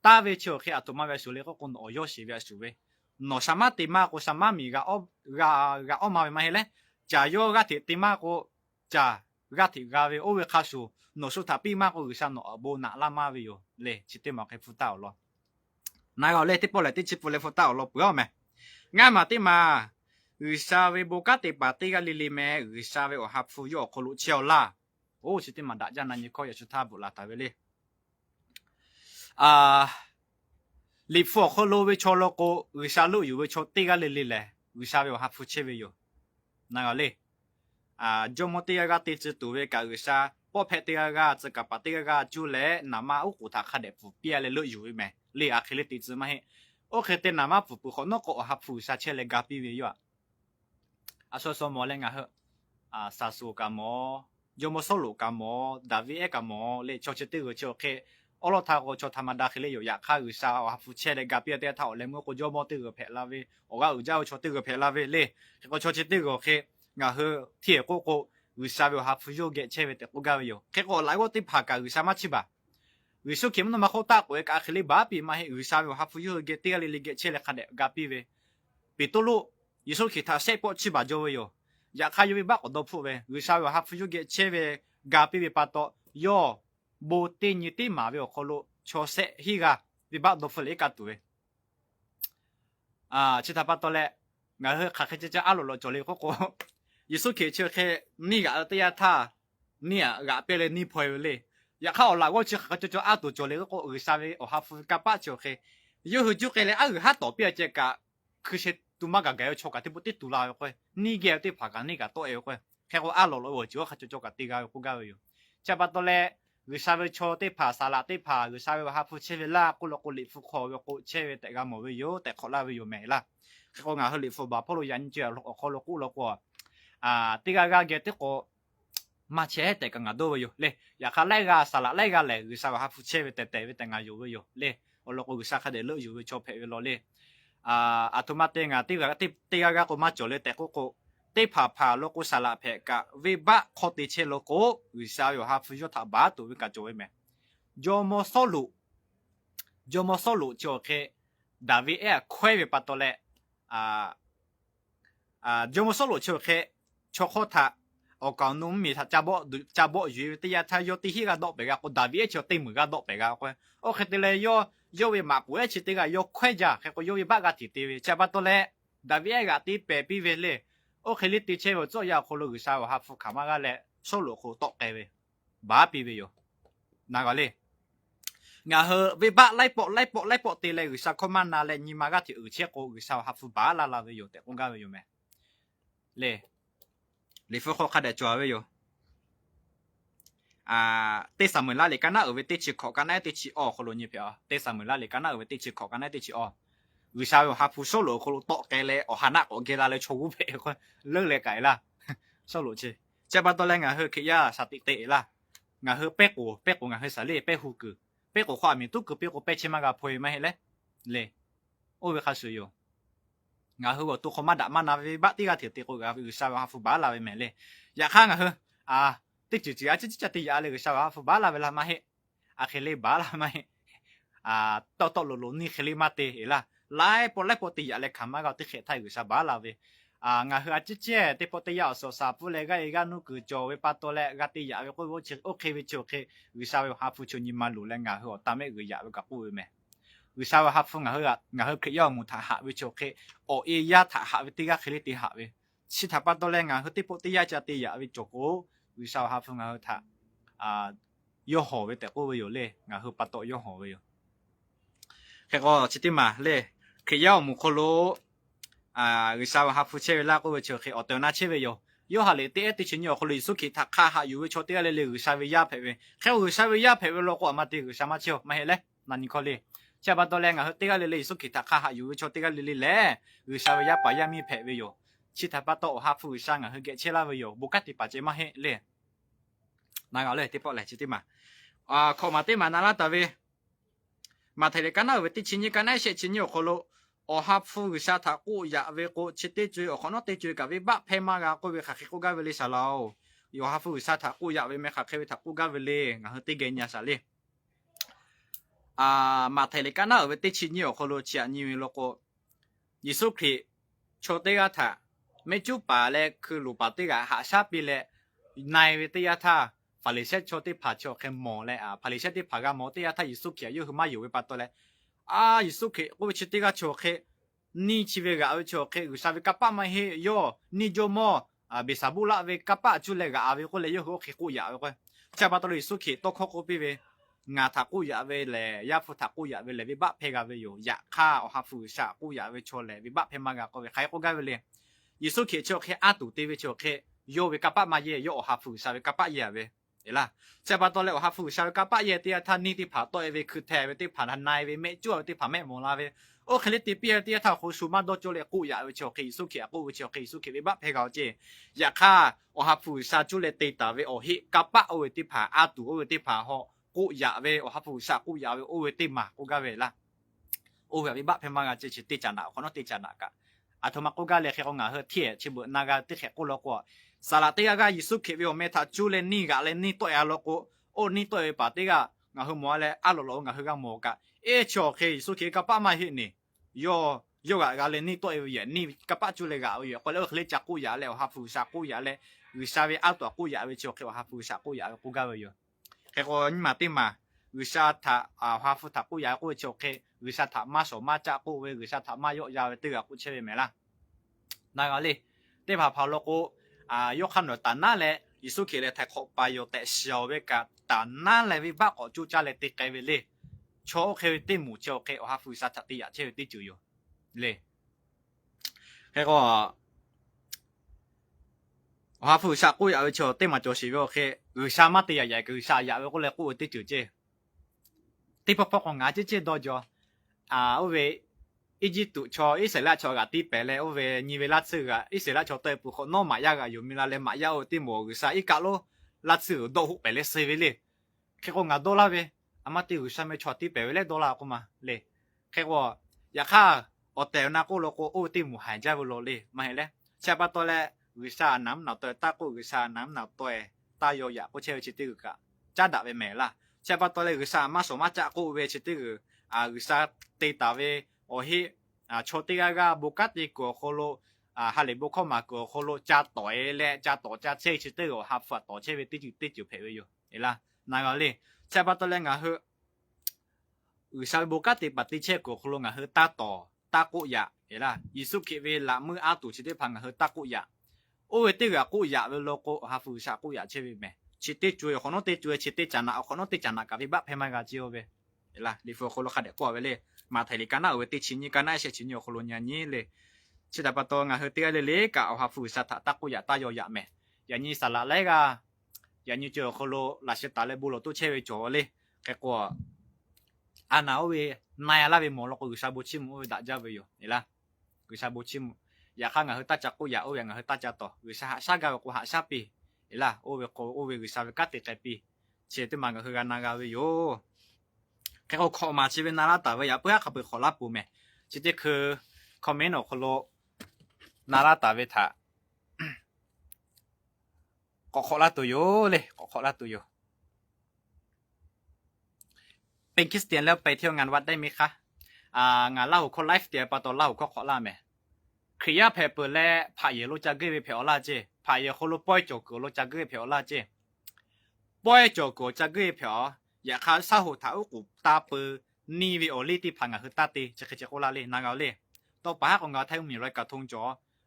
大为超去啊，多嘛为说嘞个公我有时为说为，no sama tema ko sama mi ga o ma ma hele 假如个体嘛个假个体个为我为卡数，诺数他比嘛个上诺不拿拉嘛为哟嘞，只对嘛可以辅导咯。那个嘞，这波来这只波来辅导咯，不要咩？俺嘛对嘛，啥为不个体把这个里里咩，啥为我还富有可路桥啦。哦，只对嘛大家那你可以去他不啦，他为嘞啊。立法可路为错了个，啥路有为错这个里里嘞，啥为我还富切为哟。那个嘞，就么第二个地址度位个啥，不拍第二个这个把第二个就来，那么我古他看的不别来路有没？你阿去的地址嘛嘿，我看的那么不好，那个我还不啥车来个比为哟，所以么嘞个呵，啥数个么，就么收入个么，大卫个么，你悄悄这个就去。我老他个就他妈打起来有呀，看有啥我付钱来隔壁的头，连我就冇这个拍拉喂，我个有家就这个拍拉喂嘞，我就这个去，然后铁个有啥有还付有给钱的我个有，结果来我对拍个有啥嘛去吧，有时候那么好打过个起来把比嘛有啥有还付有给这个里给钱来看的隔壁喂，比多路有时候其他谁不去吧就有，呀看有一把我都付喂，有啥有还付有给钱喂隔壁喂把到哟。bộ tin như tin mà về khổ lộ cho sẽ hi ga vì bạn đồ phải cả tuổi chỉ thà bắt đầu lẽ ngày hơi khắc cái cho alo lo cho lấy có Yesu kể chưa khe ni gà tây tha ni gà bê lên ni phơi lên ya khao là tôi chưa khắc cho alo cho lấy có ở sao về ở hấp cả ba cho khe yêu hữu chút cái lẽ ở hát tổ bia chơi cả cứ sẽ tụi mà cái cho cả thì bút tít tụi lao coi ni gà tây phá cả ni gà tôi coi khe có alo lo chưa khắc cho cả tây gà cũng gà rồi chỉ bắt đầu lẽ người sao về cho tây phá xa lạ tây phá người sao về hấp chơi về la cô lộc cô lì phục khó về cô chơi về tại gà mỏ về yếu tại khó la về yếu mẹ la ko nga hali fo ba polo yan je lo ko lo ku lo ko tiga ga ge te ko ma che te ka nga do yo le ya kha lai ga sala lai ga le gu sa ha fu che ve te te nga yo yo le o lo ko gu sa kha de lo yo cho phe lo le automate nga tiga ga ko ma cho le te ko te pha lo ko sala phe ka ve ba kho te che lo ko gu sa yo ha fu yo tha ba to ve ka jo me jo mo solo cho ke david e khwe ve pa to le就么说路就去好他，我讲侬咪他家宝鱼，对呀，他要对迄个倒白个，我大约就对每个倒白个，我看到嘞要为马不爱吃这个要快家，还个要把个提对，加把多嘞，大约个对白比为嘞，我看你对车我做呀，可能有啥我还付卡嘛个嘞，收入好倒白为，把比为哟，哪个嘞？然后为把来博的嘞，有啥可嘛拿嘞？你妈个提而且个有啥还付把啦为有的，我讲为有没？嘞，你付好看的做为有。第三门啦，你干那二位第七考，干那第七可能你票。第三门啦，你干那二位第七考，干那第七为啥有还付收入可能多给嘞？还那我给他嘞错误赔个，乐嘞改啦，收入去。这把多嘞，俺去呀啥地地啦，俺去白股，俺去啥嘞？白虎股。别个画面都个别个白起码个配嘛嘞，嘞，我为开始有，然后我都好嘛打嘛那为把这个条这个有啥话付巴拉为咩嘞，也看啊，这就这这呀嘞个啥话付巴拉为啦嘛嘿，去嘞巴拉嘛嘿，到路你去嘞嘛的啦，来波的呀嘞看嘛个这些太有啥巴拉为。俺和这这不得要说啥不来个一个那个作为把多来个的呀，我去 OK 为就 OK， 为啥会哈付就你马路来俺和但没个呀个不为咩？为啥会哈付俺和可要木他哈为就 OK， 哦一呀他哈为这个可以的哈为，其他把多来俺和这不得呀家的呀为就个，为啥哈付俺和他有好为的不为有嘞，俺和把多有好为有，这个这点嘛嘞，可要木可罗。người sao học phụ chơi là có chơi khi ở tàu na chơi về yo hà lệ tết thì chỉ nhiều hồi số khi thắc ha yêu cho tết là người sao về ya phải về khi người sao về ya phải về lo qua mà tết người sao mà chơi mà hết đấy là những con lệ cha bắt đầu lên ngà tết là lệ số khi thắc ha yêu cho tết là lệ người sao về ya phải ya mi phải về yo ชิทับโตฮับฟูช่างอ่ะคือเกเชลาวิโยบุกัดติปาเจมาเฮเลยนางเอาเลยที่ปอเลยจิติมาขอมาติมานาลาตาเวมาเทเลกันเอาเวติชินิกันไอเชชินิโอโคโลฮับฟูช่าทักกูอยากเวกูชิติจุยโอคอนอติจุยกับเวบะเพมากากูเวขักกูกาเวลิซาลาวอยู่ฮับฟูช่าทักกูอยากเวไม่ขักเวทักกูกาเวลีงาฮติเกญญาซาลีมาเทเลกันเอาเวติชินิโอโคโลเชียนิวิโลโกยิสุคริโชเตกาทาไม่จูป่าเลยคือลูปาติกาหาชาปีเลยในเวทียาท่าฟาลิเชตโชติผาโชเขมโมเลยฟาลิเชติผากาโมติยาท่ายิสุขีอยู่ขึ้นมาอยู่เวปัตโตเลยยิสุขีกูชิติกาโชเขนี่ชีวิตกาเอาโชเขอุษาเวกับป้ามาเฮโยนี่โจโมเบสาบุลาเวกับป้าจุเลกาเอาเวกูเลยโยกูขี้กูยาเวกูชาปัตโตยิสุขีโตโคกูปีเวงาทักกูยาเวเลยยาฟูทักกูยาเวเลยวิบะเพกาเวอยู่ยาข้าฮับฟูชากูยาเวโชเลยวิบะเพมากากูเวใครกูกาเวเลยยิสุขีโชเขอาตูตีเวโชเขโยเวกับป้ามาเยโยฮับฟูชาเวกับป้าเยเวเอล่ะเจ้าปัตโตเลยฮับฟูชาเวกับป้าเยตีท่านนี่ที่ผาโตเวคือแทเวที่ผ่านนายเวเมจั่วที่ผ่านแม่โมลาเวโอเคลิติเปียที่ท่าโคชูมาโดโจเลกูยาเวโชเขยิสุขีกูเวโชเขยิสุขีวิบะเพกาเจยาข้าฮับฟูชาจุเลตีตาเวโอฮิกับป้าโอเวที่ผาอาตูโอเวที่ผาฮอกูอยากเวโอฮับฟูชากูอยากเวโอเวติมากูกาเวละโอเววิบะเพมากาเจชิติจานาคนนติจานากะอาทมากูกาเลเคงาเฮเทียชิบุนากาติเคกูโลโกสาลาติกายิสุเควิโอเมทาจูเลนี่กาเลนี่ตัวเอโลโกโอนี่ตัวเอปาติกางาเฮมัวเลอะโลโลงาเฮกาโมกะเอโชเคยิสุเคกะปะมาฮินี่โยกาเลนี่ตัวเอเยนี่กะปะจูเลกาเอก็เลยเคลจักกูอยากเลฮับฟูชากูอยากเลวิชาเวอัลตัวกูอยากเวโชเคฮับฟูชากูอยากกูกาเวโยเคโกนี่มาติมาวิชาถาฮาฟูถากูยากูโชเควิชาถามาโสมาจากกูเววิชาถามาโยยาเวตือกูเชเวเมล่ะนายก็เลยได้พาพาโลกูยกขันหนตันนั่นแหละยิสุเคเลยแทกเข้าไปโยแต่เชียวเวกาตันนั่นแหละวิบากก็จูจ้าเลยติดไกเวเลยโชเควิติมูโชเคฮาฟูชาถาติยาเชวิติจูโยเลยแค่ก็ฮาฟูชากูยาเวโชเตมาโจชิเวโอเควิชามาติยาใหญ่วิชายาเวกูเลยกูติจูเจที่พอของงานเจ๊ดอจโอเวอีจิตุชออิเสระชอกาตีเปเลโอเวนิเวลัตสึกะอิเสระชอเตปุขโนมายากะอยู่มิลาเลมายาโอติโมกุซาอิกาโลลัตสึโดหุเปเลเซเวเลแค่ก็งาโดลาเวอามาติอุชาเมชอติเปเวเลโดลากุมาเลแค่ก็อยากฆ่าอเตนาโกโลโกโอติมูหายใจบุโลเลมาเห็นเลยใช่ปะตัวแรวิชาน้ำหนาวตัวตากูวิชาน้ำหนาวตัวตายโยยะกูเชื่อชิติกะจ้าด่าเวเมล่ะใช่ปะตัวเลยวิชามาสมาจากกูเวชิติกวิชาเตตาเวโอฮิโชติกากาบุกัติกูโคโลฮาเลบุคอมากูโคโลจ้าต่อยเล่จ้าต่อจ้าเชชิติกฮับฟัดต่อเชเวติจูเพเวโยเอล่ะนายก็เลยใช่ปะตัวเลยงาเฮวิชาบุกัติปฏิเชกูโคโลงาเฮตาต่อตากุยะเอล่ะยิสุคิเวละมืออาตุชิติพังงาเฮตากุยะโอเวติกากุยะเวโลโกฮับฟูชากุยะเชเวเมชิติจูคนโนติจูชิติจานะคนโนติจานะกับวิบะเพมากาจิโอเวเอล่ะลิฟูโคโลขัดเดกว่าเวเลยมาไทยกันนะเวติชินิกันนะเชชินิโอโคโลญานี่เลยชิตาปะตองาเฮติกาเลกะฮับฟูชาตากุยะตาโยยะเมยานี่สละเลกายานี่เจอโคโลลาชิตาเลบุโลตุเชเวโจเลยแค่ก็อานาเวนายลาเวมอลก็กุชาบุชิมโอเวดาจาเวโยเอล่ะกุชาบุชิมอยากข้างาเฮตาจักกุยะโอเวงาเฮตาจัตโตกุชาชากากุหาชาปีเอล่ะโอเวกุชาเวกัตติเตปีเชติมังก็คือกานากาเวโยแค่เขาขอมาชีวิตนาราตาเวียเพื่อขับไปขอรับปูแม่จิตคือคอมเมนต์ของคนโลนาราตาเวทาก็ขอรับตัวโยเลยก็ขอรับตัวโยเป็นคริสเตียนแล้วไปเที่ยวงานวัดได้ไหมคะงานเล่าคนไลฟ์เดียปะตอเล่าก็ขอรับแม่คริยาเพเปอร์และพายโลจากเกยเพอลาเจพายคนโลปอยโจกโลจากเกยเพอลาเจปอยโจกจากเกยเพออยากข้าสาวท้าอุกุตาเปอร์นี่วิโอลิที่พังคือตาตีจะคือจะโอลาเลนางเอาเลต่อไปของเราไทยมีรอยกระทงจ่อ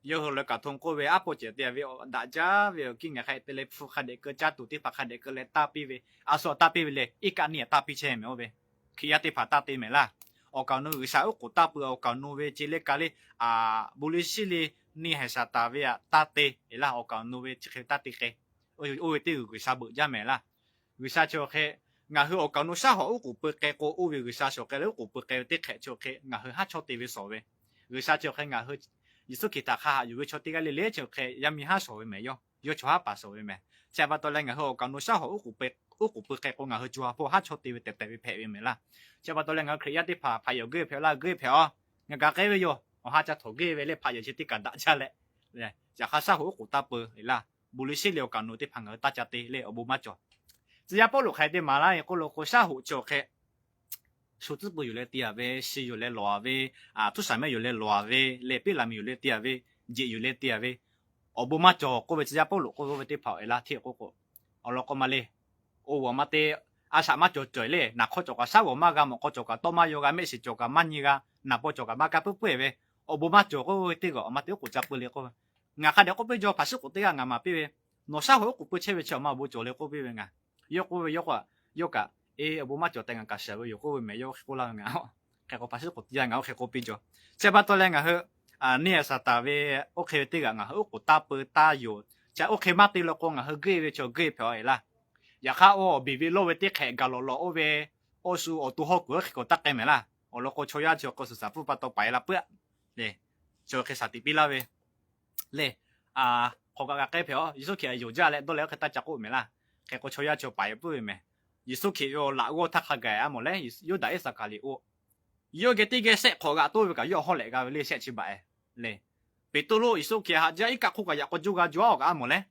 เยอะเลยกระทงก็เวอโปเจเดียวิโอดาจ้าวิโอกินกับใครเตเลฟุคันเด็กจ้าตุที่พักคันเด็กเลยตาปีเวอาสอตาปีเวเลยอีกอันเนี่ยตาปีเชมเอาเวขี้ยาติพัตาตีเมล่ะโอกาโนวิชาอุกุตาเปอร์โอกาโนเวจิเลกาเลบุลิชิลีนี่ให้ชาตาเวียตาเตเอล่ะโอกาโนเวจิเคตาติเคโอ้ยที่วิชาบุญยาเมล่ะวิชาโชเคงาฮือโอกาโนชาหัวอุกุเปเกโกอุวิวิชาโชเคแล้วอุกุเปเกติเคโชเคงาฮือฮัชโชติวิโสเววิชาโชเคงาฮือ耶稣给他哈有个朝这个里就开也米哈所谓没有，有朝哈把所谓没，下巴多来然后讲到小好五开工然后就哈朝地位特别配没啦，下巴多来然后可以的爬有个票啦个票，人家给有，我哈就投给เลย爬有些地干打下来，对，就哈小好五大波啦，不论是了讲到的朋友大家的嘞，我不嘛做，只要不落开的马拉也过落过小好就开。数字不有嘞低啊喂，西有嘞落啊喂，啊，都上面有嘞落啊喂，嘞边那面有嘞低啊喂，热有嘞低啊喂，我不嘛做，各位只要不落，各位得跑啦，贴嗰個，我落個嘛嘞，我嘛得，阿啥嘛做做嘞，嗱佢做個啥我嘛個，我做個多嘛有個咩事做個乜嘢個，嗱不做個嘛個不會喂，我不嘛做嗰個啲個，我嘛得個執不了個，我看到個邊做拍攝個啲啊，我嘛邊喂，我啥會個不切喂，嘛不做嘞個邊喂啊，有個。我嘛就等下社會有個會沒有個啦我，佢個拍攝個啲啊我佢個邊咗，即係把多咧我去啊呢個實在為屋企啲個我個打波打油，即係屋企嘛啲落個我去幾就幾票係啦，而家我比攞啲客家落我為我數我都好過佢個得嘅咪啦，我落個吹下就個十分不到擺啦不，咧就佢實啲邊啦喂，咧啊學個幾票，有時其實有咗咧都嚟佢得着個咪啦，佢個吹下就擺不咪。耶穌基督拿我他嘅啊冇咧，有第一十個禮物，有嘅啲嘅石頭嘅都會個有好嚟嘅呢石起擺咧，別到咯耶穌基督下只一格酷嘅入個做嘅做嘅冇咧，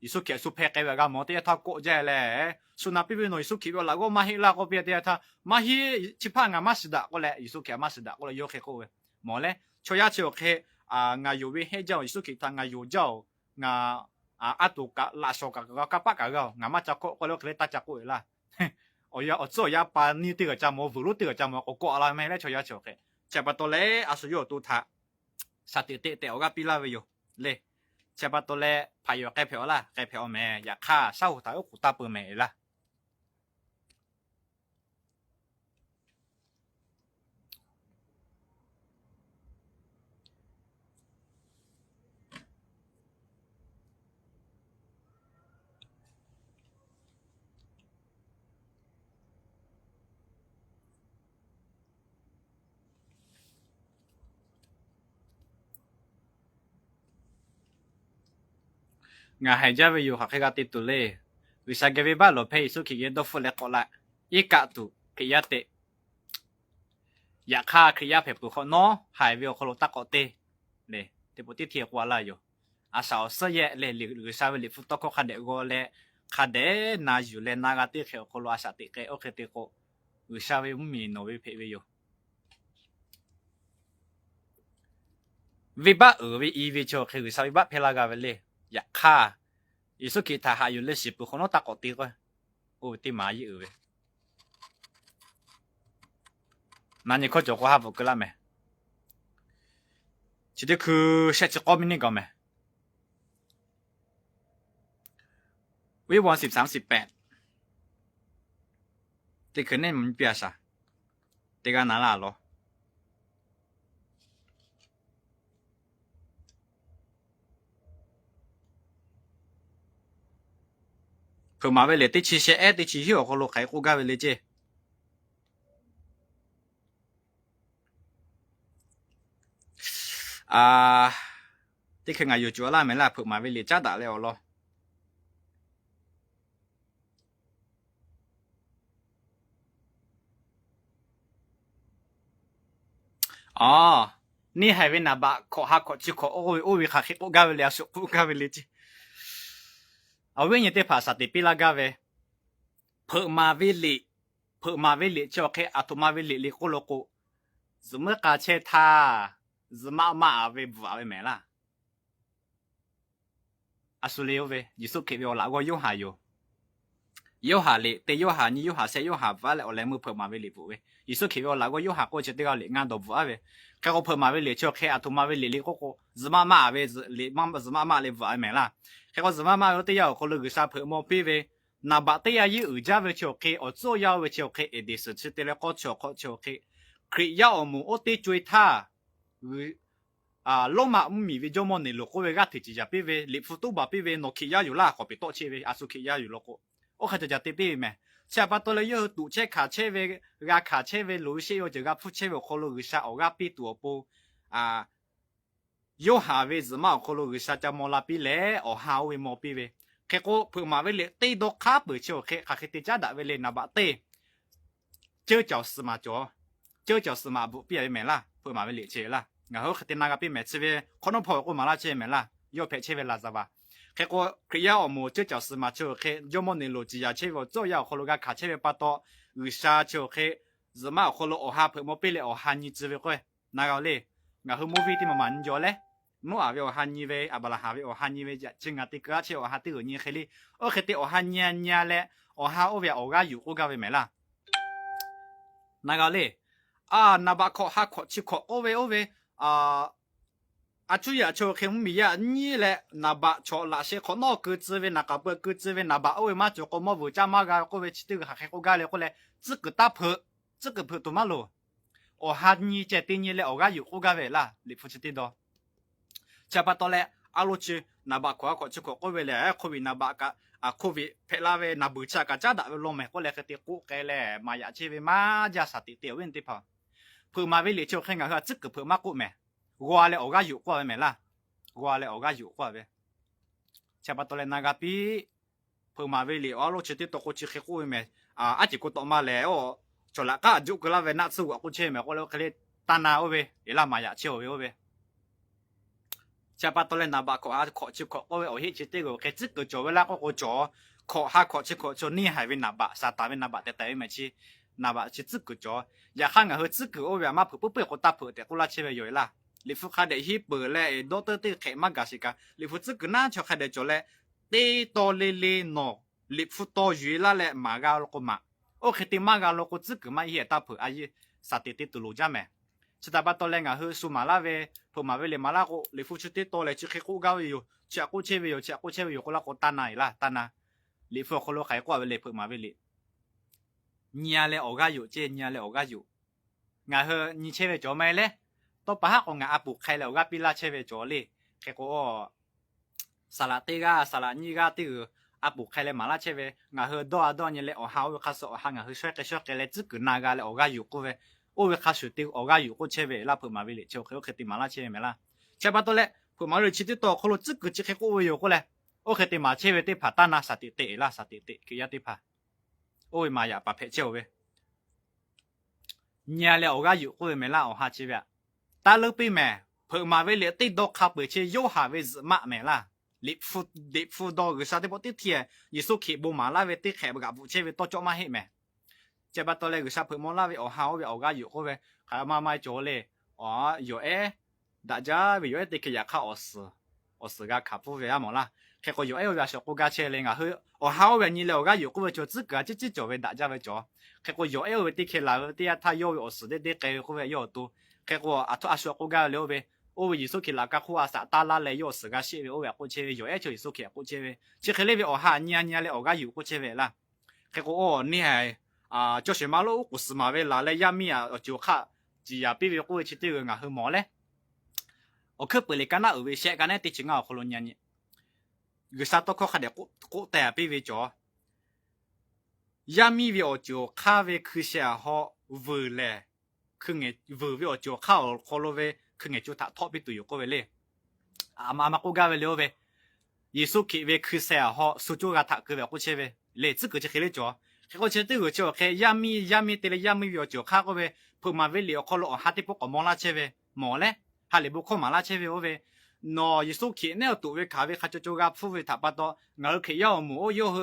耶穌基督super嘅嘅冇啲一套國啫咧，所以那邊邊耶穌基督拿我買起啦，我邊啲他買起只怕我買時得我咧，耶穌基督買時得我咧有嘅好嘅，冇咧，除咗就嘅啊，我有嘅係就耶穌基督我有就我。啊杜個拉索個北個我嘛就個了佢大隻個啦，我做一班呢啲個就冇，唔啲個就冇，我過啦咩咧，就一條嘅，就不到咧，阿叔要到他，實啲我個邊啦會有，咧，就不到咧，排藥計票啦，計票咩，日卡收睇屋大半咩啦。我係真係要學佢個啲度咧，為啥嘅尾巴落皮數佢嘢都富力過啦，一格度佢一啲，日卡佢一皮不可孬，係會可落得個啲，咧，啲部啲貼過啦又，阿少少嘢咧，為啥會嚟富多個看得過咧，看得那有咧那個啲佢可落阿啥啲嘅，屋企啲個，為啥會唔面攞會皮會有？尾巴會以為就佢為啥尾巴皮啦個會咧？日卡，耶穌其他還有咧是不可能打個啲個，哦啲螞蟻嘅，那你可做過下不個啦咩？即係佢寫住講邊呢個咩？微往13-18，你可能唔biết啥，這個哪啦咯？佢買俾你啲錢寫啲錢要我落喺國家俾你啫。啊，啲佢係要做啦，咪啦，佢買俾你揸大了咯。哦，你係為哪把學下學住學，我會學起國家俾你啊，學國家俾你啫。啊，為嘢啲拍實啲俾啦家嘅，佢買俾你就佢啊，佢買俾你個logo，怎麼架車他？是媽為不為咩啦？阿叔你喂，耶穌給我拿個有下有下嚟，對有下你有下寫有下不嚟，我嚟冇拍馬為你不喂。耶穌給我拿個有下，我就對個嚟啱到不喂。佢個拍馬為你就佢阿圖馬為你嗰個是媽為是你媽是媽嚟不為咩啦？佢個是媽對有個那個啥拍冇俾喂，那把對有有家為就佢，我做要為就佢，一定是去對了個就佢，佢要我們我得追他。啊，老馬唔咪為咗麼你落個位個提子就俾為你輔導吧，俾為攞起也有啦，何必多車為阿叔起也有落個，我看就就對俾咩，車把到了要堵車卡車為個卡車為路線要就個鋪車為可能個啥我個俾多波啊有下位是嘛，可能个啥叫莫拉比嘞，哦下位莫比位，结果碰嘛位嘞，对到卡不就开，还去对家大位嘞那把对，就叫是嘛叫，就叫是嘛不比没啦，碰嘛位嘞去啦，然后对那个比没吃位，可能跑过嘛啦去没啦，要陪去位啦是吧？结果佢要么就叫是嘛就开，要么你逻辑呀去我做要可能个卡去位把到，有啥就开，是嘛可能哦下碰莫比嘞哦下你知位会，那个嘞，然后莫比的嘛慢咗嘞。mo ave o hani ve abala have o hani ve chinga ti ka che o ha ti ni kheli o khete o hanya nya le o ha o ve o ga yu o ga ve me la na ga le a na ba kho ha kho chi kho o ve a chu ya cho khem mi ya ni le na ba cho la she kho no ku zi ve na ka ba ku zi ve na ba o ma cho ko mo bu cha ma ga ko ve chi ti ga ha ko ga le ko le zi ge da phe zi ge phe to ma lo o ha ni che ti ni le o ga yu o ga ve la li fu chi ti do cha ba to le a lo chi na ba ko ko chi ko ko ve le ko vi na ba ka a ko vi phe la ve na bu cha ka cha da ve lo me ko le ke ti ku ke le ma ya chi ve ma ja sa ti ti wen ti pha phu ma ve le cho khen ga ha zi ge phe ma ku me wa le o ga yu ko me la wa le o ga yu ko ve cha ba to le na ga pi phu ma ve le a lo chi ti to ko chi khe ku me a chi ko to ma le o cho la ka ju ko la ve na su ko che me ko le ke le ta na o ve e la ma ya chi o ve cha ba to le na ba ko a ko chi ko o o hi chi te go ke chi ko jo la ko jo ko ha ko chi ko jo ni hai ve na ba sa ta ve na ba te te me chi na ba chi chi ko jo ya ha nga ho chi ko o ve ma pu pu pu ko ta pu te ko la che ve yo la li fu kha de hi pu le do te te ke ma ga si ka li fu chi ko na cho kha de jo le te to le no li fu to yu la le ma ga lo ko ma o ke ti ma ga lo ko chi ko ma hi ta pu a yi sa te te tu lo ja me chỉ ta bắt đầu lên ngã hư su mà la về phụ mà về liền mà la cô lấy phụ chút tết to lấy chỉ khi cô gạo về chỉ cô chơi về chỉ cô chơi về cô la cô tan này la tan à lấy phụ cô lo khai qua về lấy phụ mà về liền nhà lấy ở cái chơi nhà lấy ở cái ngã hư như chơi về chỗ mấy lẽ to bà con ngã áp buộc khai lấy ở cái pila chơi về chỗ liền cái cô salad tê ga salad như ga tê áp buộc khai lấy mà la chơi về ngã hư đo như lấy ở hao khá sợ hàng ngã hư xoay cái lấy chỉ cứ naga lấy ở cái cô về ô về khai sử tiêu ở cái có chơi về là phụ mà về liền chơi cái cái mà la chơi về la chơi bắt đầu lẽ phụ mà về chỉ tiêu to kalau chỉ cứ chỉ cái ô về có lẽ ô cái mà chơi về tiêu phá tan na sát tệ la sát tệ cái gì tiêu phá ô mà ya把配chơi về nhà lẽ ở cái có về la ở ha chơi về ta lúc bị mẹ phụ mà về liền tiêu đó khai về chơi yêu hà về mà mẹ la lip food đó cái sao tiêu bớt tiêu thiệt như số khi bố mà la về tiêu khẽ gặp vụ chơi về to cho mà hết mẹจะบัดตัวเลยก็ชอบเพิ่มมอลล่าไปเอาหาวไปเอาก็อยู่ก็ไปขายมาไม่โจเลยอ๋ออยู่大家ไปอยู่ติดอยากเข้าอสก็ขับผู้ไปอ่ะมอล่ะแค่ก็อยู่ว่าชอบกูก็เชื่อเลยอ่ะเฮ้ยเอาหาวไปนี่แล้วก็อยู่ก็ไป就自个就做ไป大家ไป做แค่ก็อยู่ว่าติดแค่แล้วที่他有อส的แค่ก็ไป有多แค่ก็ทุกอาชกูก็แล้วไปโอ้ยสุขีแล้วก็คู่อาสาตาละเลย有时ก็เชื่อว่ากูเชื่ออยู่就สุขีกูเชื่อที่แค่เลยไปเอาหาเนี่ยเลยเอาก็อยู่กูเชื่อละแค่ก็โอ้นี่ไง就是马路古时嘛，为拿来亚米啊，就卡，只呀，比如过去这个啊，很毛嘞。我去本来干那二位些，干那地情啊，可能年，个啥都靠还得过带比如叫，亚米为就卡为去些好味嘞，去眼味为就卡可能为去眼就他特别都有个位嘞，妈我干为了为，耶稣去为去些好，苏州个他个为过去为，来这个就黑了叫。เขาเชื่อตัวเจ้าแค่ยามีแต่ละยามีวิวจ้าข้าก็เวพูดมาเวลีเขาหลอกหาที่พวกมอลาเชเวหมอเลยหาเลยบุกเข้ามาลาเชเวโอเวนอยิสุขีเนี่ยตัวเวขาเวข้าจะกับผู้เวทับปัตโตเงาเขียวหมูโยเห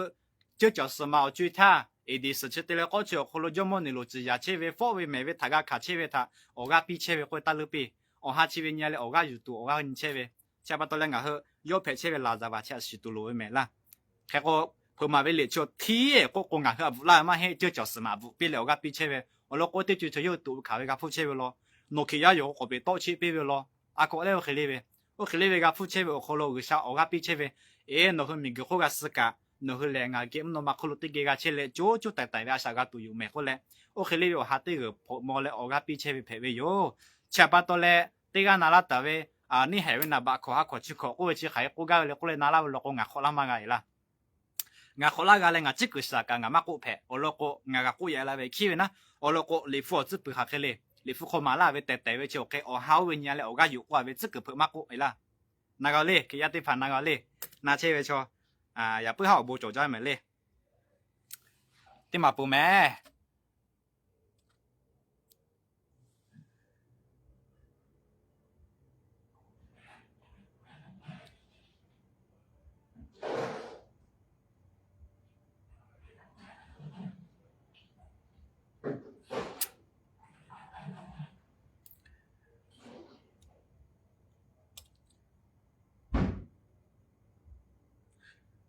เจ้าจะสมาจุดท่าดีสุดเชื่อแต่ละก็เจ้าเขาหลอกจมูกนี่หลุดจียาเชเวฟอเวแม่เวทักขาเชเวท่าโอกาปีเชเวคอยตาลุปีโอหาเชเวเนี่ยเลยโอกาอยู่ตัวโอกาหินเชเวเชื่อปัตโตเลยเงาโยเพเชเวลาจะว่าเชื่อสิตัวรู้ไหมล่ะแค่ก็พอมาเวล就ทีก็คงอ่ะคือว่ามาให้เจ้าจ่อสมาบุปีแล้วก็ปีเชเวแล้วก็ที่จะอยู่ตัวเขาก็ผู้เชเวโลโนเคียอยู่ก็ไปโตชีปีเวโลอ่ะก็แล้วเขาเรียกว่าเขาเรียกว่าผู้เชเวเขาโลก็ชอบก็ปีเชเวโนเขามีก็ก็สกัดโนเขาแรงอ่ะเกมโนมาเขาลุติเกก็เชเลจู่แต่ว่าสกัดตัวอยู่ไม่เขาเลยเขาเรียกว่าฮัตติก็พอมอเลยก็ปีเชเวเพเวอยู่เชื่อปัตโตเลยที่ก็น่ารักแต่เวนี่เห็นนะบ้าเขาหาเขาชิเขาก็ชิเขาก็เลยก็เลยน่ารักแล้วก็งาเขาละมาไงล่ะงาขลากาเลยงาจิกษากางามากุเพอโลโกงากากุยอะไรไปคิวนะโอโลโกลีฟัวจิปะฮักเลย里夫可马拉为带为就给哦好为年了，我家有话为这个不马过哎啦，那个嘞，给亚对盘那个嘞，那车为说啊也不好不做在没嘞，对嘛不没。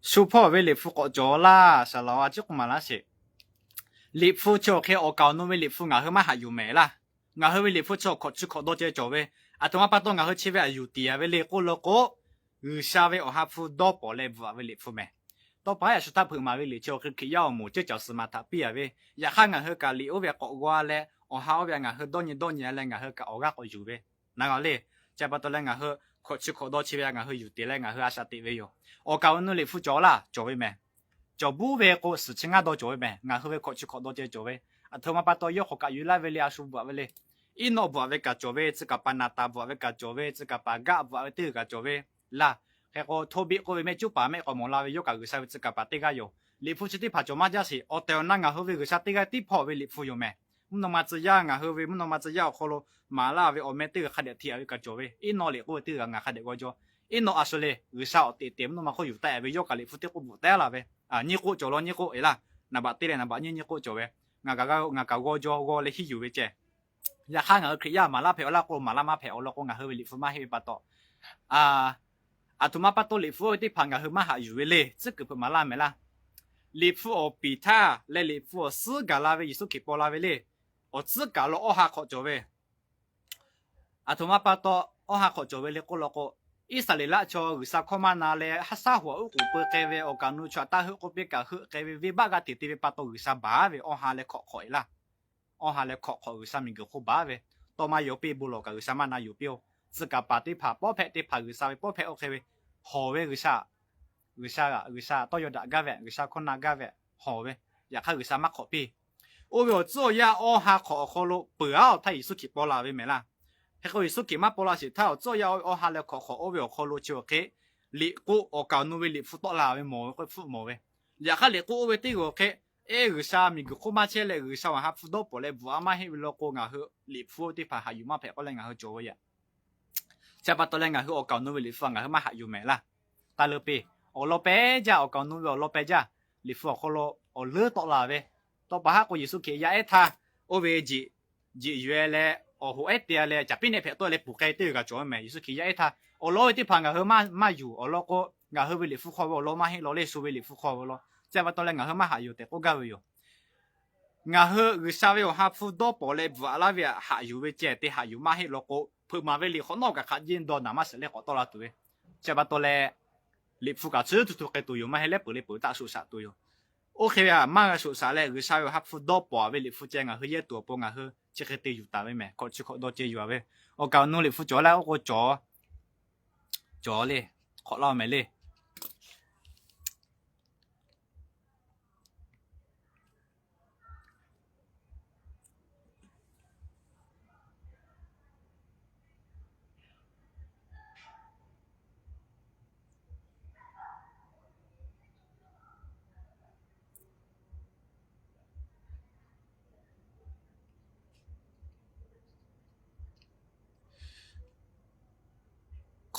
super 为里夫过咗啦，是咯啊，就咁嘛那些。ลิฟูโจเคโอกาโนเวลิฟูงาเฮมาหาอยู่แม่ล่ะงาเฮเวลิฟูโจขดชุขดโดเจโจเวอะตมาปะตงาเฮชิเวอยู่ตีเวลิโกโลโกอือชาเวอหาฟูดอปอเลบัวเวลิฟูแม่ต่อไปอะสุดท้ายพึ่งมาเวลิโจคือขี้ยาวหมูเจ้าสมาทับปีเวอยากข้างาเฮกาลิโอเวกอกว่าและอหาเวงาเฮดอนยและงาเฮกะออกก็อยู่เวนางาเลจะปะตแลงาเฮขดชุขดโดชิเวงาเฮอยู่ตีแลงาเฮอาชาติเวโยโอกาโนลิฟูโจล่ะโจเวแม่就不为个事情啊多做呗，然后为考去考多些做呗，啊，他们把到要学个越来越厉害，舒服不嘞？一脑不为个做呗，自个把那大不为个做呗，自个把个不为这个做呗，啦，那个托比个没就把没个蒙拉为有个个啥自个把这个有，你夫妻的怕做嘛家事，我对那然后为个啥这个地跑为你夫有没？唔能嘛只样啊，后为唔能嘛只样，好咯，马拉为我们这个还得提为个做呗，一脑里个这个俺还得个做。一诺阿说嘞，为啥点那么好有带为要个里夫的个不带了呗？啊，你过做了你过哎啦，那把对了那把你过做呗，我个做我嘞去有呗啫，呀哈我可以呀马拉票啦，我马拉马票咯，我去里夫马去巴多，啊图马巴多里夫的朋友去马下有嘞，这个不马拉没啦，里夫我比他来里夫我四个啦喂，耶稣给波啦喂嘞，我自个咯我下可做呗，啊图马巴多我下可做喂嘞，我咯个。อิสระละชออุษาเข้ามานาเลฮัสซาหัวอุกุเปเกเวโอกานุชตาหุกุเปกะหุเกเววิบากาติติเวปาโตอุษาบาเวอหาเลขอขอยละอหาเลขออุษามิกขุบาเวต่อมาอยู่ปีบุโลกะอุษามานาอยู่เปียวสกาปาติผาป้อเพติผาอุษาเวป้อเพโอเคเวหอเวอุษาต่อยดากาเวอุษาคนนากาเวหอเวอยากให้อุษามาขอปีโอเวอโจยาอหาขอขอโลเปื่อเอาไทยสุขิปอลาเวเมล่ะให้เขาสุกิมาปลาสิเท่าจ้อยเอาหาเลยขอโอเวอขอรู้เชื่อเคลิกูโอกาโนเวลิฟุตลาเวโมก็ฟุตโมเวอยากให้ลิกูโอเวติโอเคอุษามีกุขมาเชลอุษาว่าฮับฟุตบอลเลยบัวมาให้โลโก้งาฮือลิฟุตที่ผ่าหาอยู่มาเพ่ก็เลยงาฮือโจวยะจะปัตตเลยงาฮือโอกาโนเวลิฟุตงาฮือมาหาอยู่แม่ล่ะตาเลเปโอโลเปจ้าโอกาโนเวโลเปจ้าลิฟุตเขาโลโอเลือตลาเวต่อไปหากูยิสุเคียเอท่าโอเวจีเวเลโอ้โหเดียเลยจะเป็นในเพจตัวเลยปลูกไก่ตัวกับจอมแม่ยิ่งขี้ยาท่าโอ้โลที่พังกับเฮมาอยู่โอ้โลก็กับเฮวิลิฟุขวบโลมาให้โลเลสูวิลิฟุขวบโลจะว่าตัวเลยกับเฮมาหาอยู่แต่ก็กาวอยู่กับเฮอุษาวิโอฮาฟูดอปเลยบัวลาวิหาอยู่เวเจแต่หาอยู่มาให้โลก็เพิ่มมาเวลิคนนอกกับขัดยินโดนน้ำมาเสร็จแล้วก็ตัวละตัวจะว่าตัวเลยลิฟุกับซื้อตัวไก่ตัวอยู่มาให้เล็บเปิดตาสุสาตัวอยู่โอเคอ่ะมากับสุสาเลยอุษาวิโอฮาฟูดอปเวลิฟุเจงกับเฮเยตัวปงกับเฮ这个队有单位没？过去可多节有喂，我搞努力副教了，我教嘞，学了没嘞？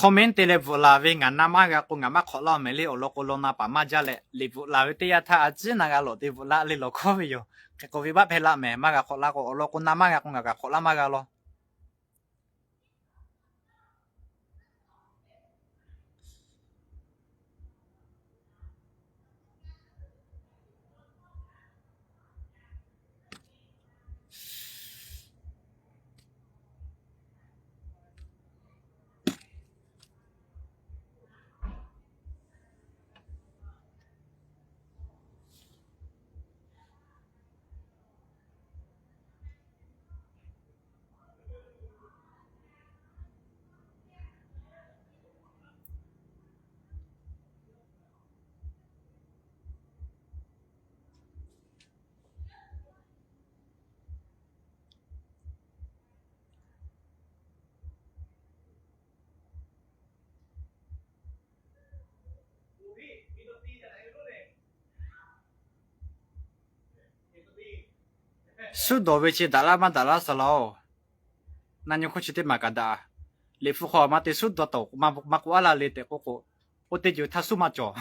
คอมเมนต์เลยบุลาเวงานน้ำมากกูงานมาขอเล่าไม่เลยโอโลโกโลนาปามาจ้าเลยลิบุลาเวตียท่าจีนากาโลติบุลาเลยโลโควิโยแค่กูวิบัติเพลาแม่มากขอลากูโอโลกูน้ำมากกูงานขอลามากโล苏多维奇达拉嘛达拉斯喽，那你快去的嘛个的，你复活嘛的苏多多嘛过来了的哥哥，我得就他苏嘛做，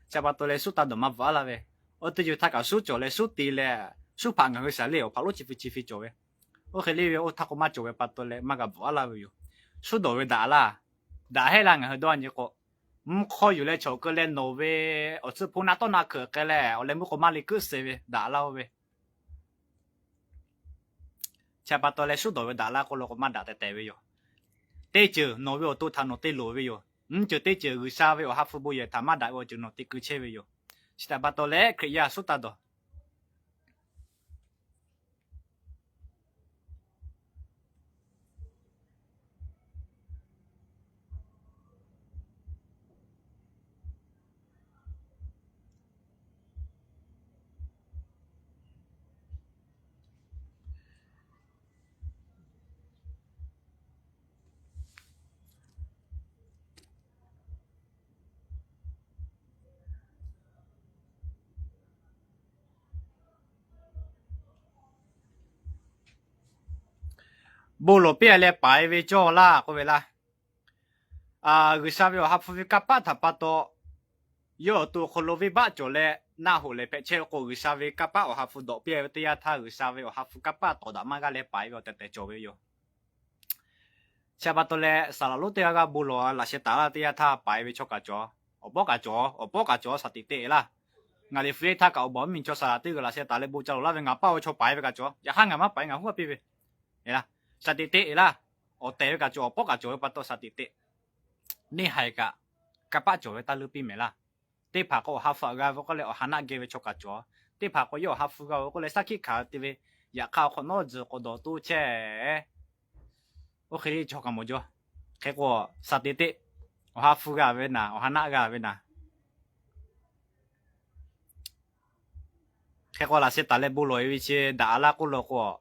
下巴多嘞苏达多嘛完了喂，我得就他个苏做嘞苏地嘞，苏旁个去啥嘞，我跑路去做喂，我去里我他个嘛做喂，巴多嘞嘛个完了喂哟，苏多维达啦，达黑啦个很多人个。可有嘞，巧克力挪威，我是碰那到那可个嘞，我连不过马里克斯喂，打了喂。下巴多嘞，数多喂打了，我老个马打的带喂哟。对着挪威我都谈挪对挪威哟，就对着有啥喂我哈服不也，他妈打我就挪对个车喂哟。下巴多嘞，可以呀，数大多。不罗别嘞白为叫啦，各位啦。有啥喂我哈服为干巴他巴多，有多可罗为巴叫嘞，那后嘞白切个有啥喂干巴我哈服多别对呀，他有啥喂我哈服干巴多的嘛个嘞白我得叫喂哟。下巴多嘞，萨拉路对个不罗那些打了对呀，他白为做个做，我包个做啥地地啦。我哋飞他搞冇面做啥对个那些打嘞不做啦，我包做白为个做，一下我嘛白我胡别别，係啦，啥地地啦，我第一個做，包個做不多啥地地，你係個，個把做得路邊咪啦，啲拍個客服個，我個嚟我行下嘅做個做，啲拍個有客服個，我個嚟殺起卡啲位，日靠可能就個度都車，我可以做個冇做，結果啥地地，我客服個位嗱，我行下個位嗱。結果那些打嘞不落一些打啦個落個。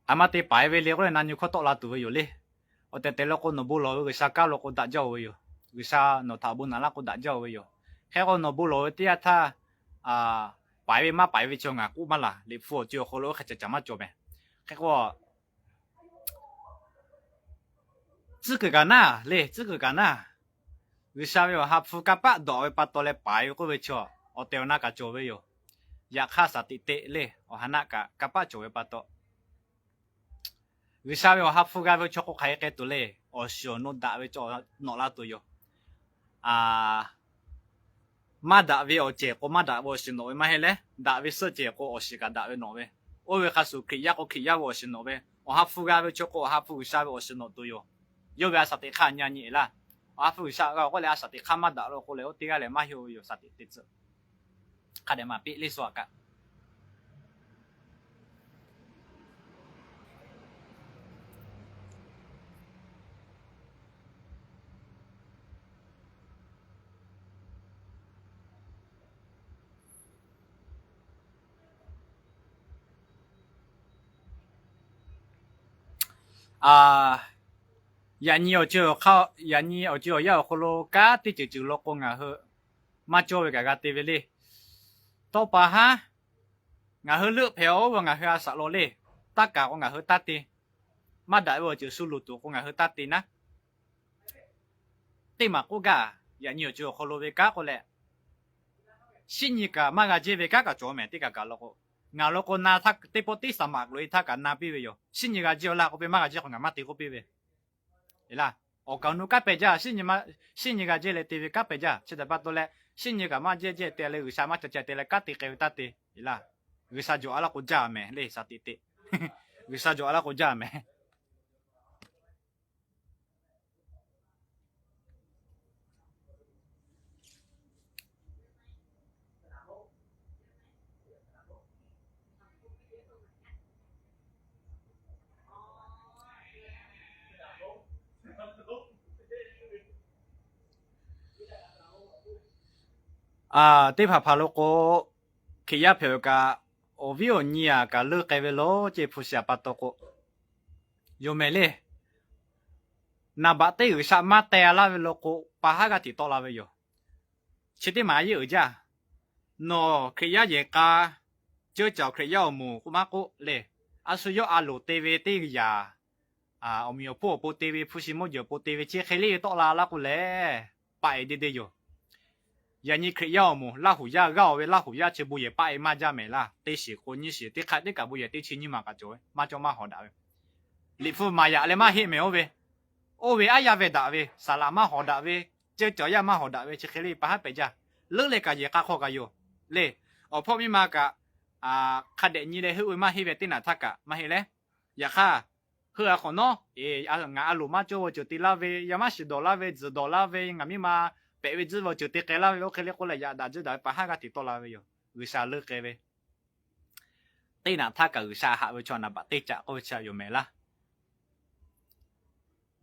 阿媽啲擺位咧，我哋難要看到啦，都會有咧。我哋睇落個諾布羅個沙加落個大招會有，個沙諾塔布那啦個大招會有。喺個諾布羅啲啊，他擺位嘛擺位做啊，估乜啦？你副就好咯，係就乜做咩？喺個這個干呐，咧這個干呐，個沙位哈副加巴多位巴多咧擺個位做，我哋那個做會有。อยากฆ่าสัตว์ติเตะเลยอ๋อฮันน่ะกับป้าโจยปะโตวิชาวิวฮับฟูกาวิชกใครแกตัวเลยอ๋อชิโนดาวิจอนอลาตัวอยู่มาดาวิโอเจก็มาดาวิชิโนวิมาเฮเลยดาวิเสเจก็โอชิกาดาวิโนวิโอวิคาสุคิยาก็คิยาวิชิโนวิอ๋อฮับฟูกาวิชกฮับฟูวิชาวิโอชิโนตัวอยู่ยกเว้นสัตว์ข้านี่นี่ละฮับฟูวิชาก็เลยสัตว์ข้ามาดาเราก็เลยโอติกาเลยมาหิวอยู่สัตว์ติดซึข้าเดี๋ยวมาปิลิสวกันอย่างนี้就เข้าอย่างนี้就要คนโลกาที่จะโลกงาเหมาจ่อยกับกาติเวลีต่อไปฮะงาเหเลือกเผาว่างาเหอาสะโลเลตากาของงาเหตัดตีมาได้ว่าจะสู้ลุตัวของงาเหตัดตีนะที่มากูกาอย่างนี้จะคนโลเวกาก็แหละสิ่งนี้ก็มากาเจเวกาก็จ่อแม่ที่กากาโลกงาโลกนาทักเตปติสมัครเลยทักกันนาปีเวอยู่สิ่งนี้ก็เจียวละก็เป็นมากาเจของงามาติก็ปีเวlà ở cầu nút cắt bây giờ xin như cái gì là tivi cắt bây giờ chỉ để bắt đầu là xin như cái mà gì tiền là người sao mà tiền là cắt thì cái tát thì là người sao cho ala cũng trả mẹ lấy sao thì người sao cho ala cũng trả mẹที่ผ่าโลโก้ขี้ยาเผลกาโอวิโอนี่อ่ะกาเลือกไกเวโลเจผู้เสียปัตโตโกโยเมเลนาบัตเตอร์สามารถแต่ละเวโลโกปะฮากาติโตลาเวโยชิติมาเยอะจ้ะโนขี้ยาเยกา就叫可要么古马古嘞，是要阿鲁对位对呀，我们要波对位，不是么要波对位，这黑哩多啦古嘞，摆的哟。呀，你可要么拉虎呀绕位拉虎呀，这不也摆嘛家没啦，得是过你是得看得个不也得去你嘛个做，嘛叫嘛好打喂。你副嘛呀，你嘛黑没有喂，我喂哎呀喂打喂，啥啦嘛好打喂，这叫呀嘛好打喂，这黑哩把它白家，乐嘞个也个好个哟，嘞，พ่อมีมา个ขัดเดนี่เลยเฮ้ยมาเฮเวติน่ะทักกะมาเฮเลยอย่าค่ะเฮือคนเนาะงาอลูมาโจวจุติลาเวยามาสิดอลาเวจิดอลาเวงามีมาเปเวจิวจุติเกลาเวโอเคเลยคนละยาดาจิดาปะหากะติตอลาเวโยวิชาเลิกเกเวติน่ะทักกะวิชาหาเวชอนะบะติจะโอชาอยู่เมล่ะ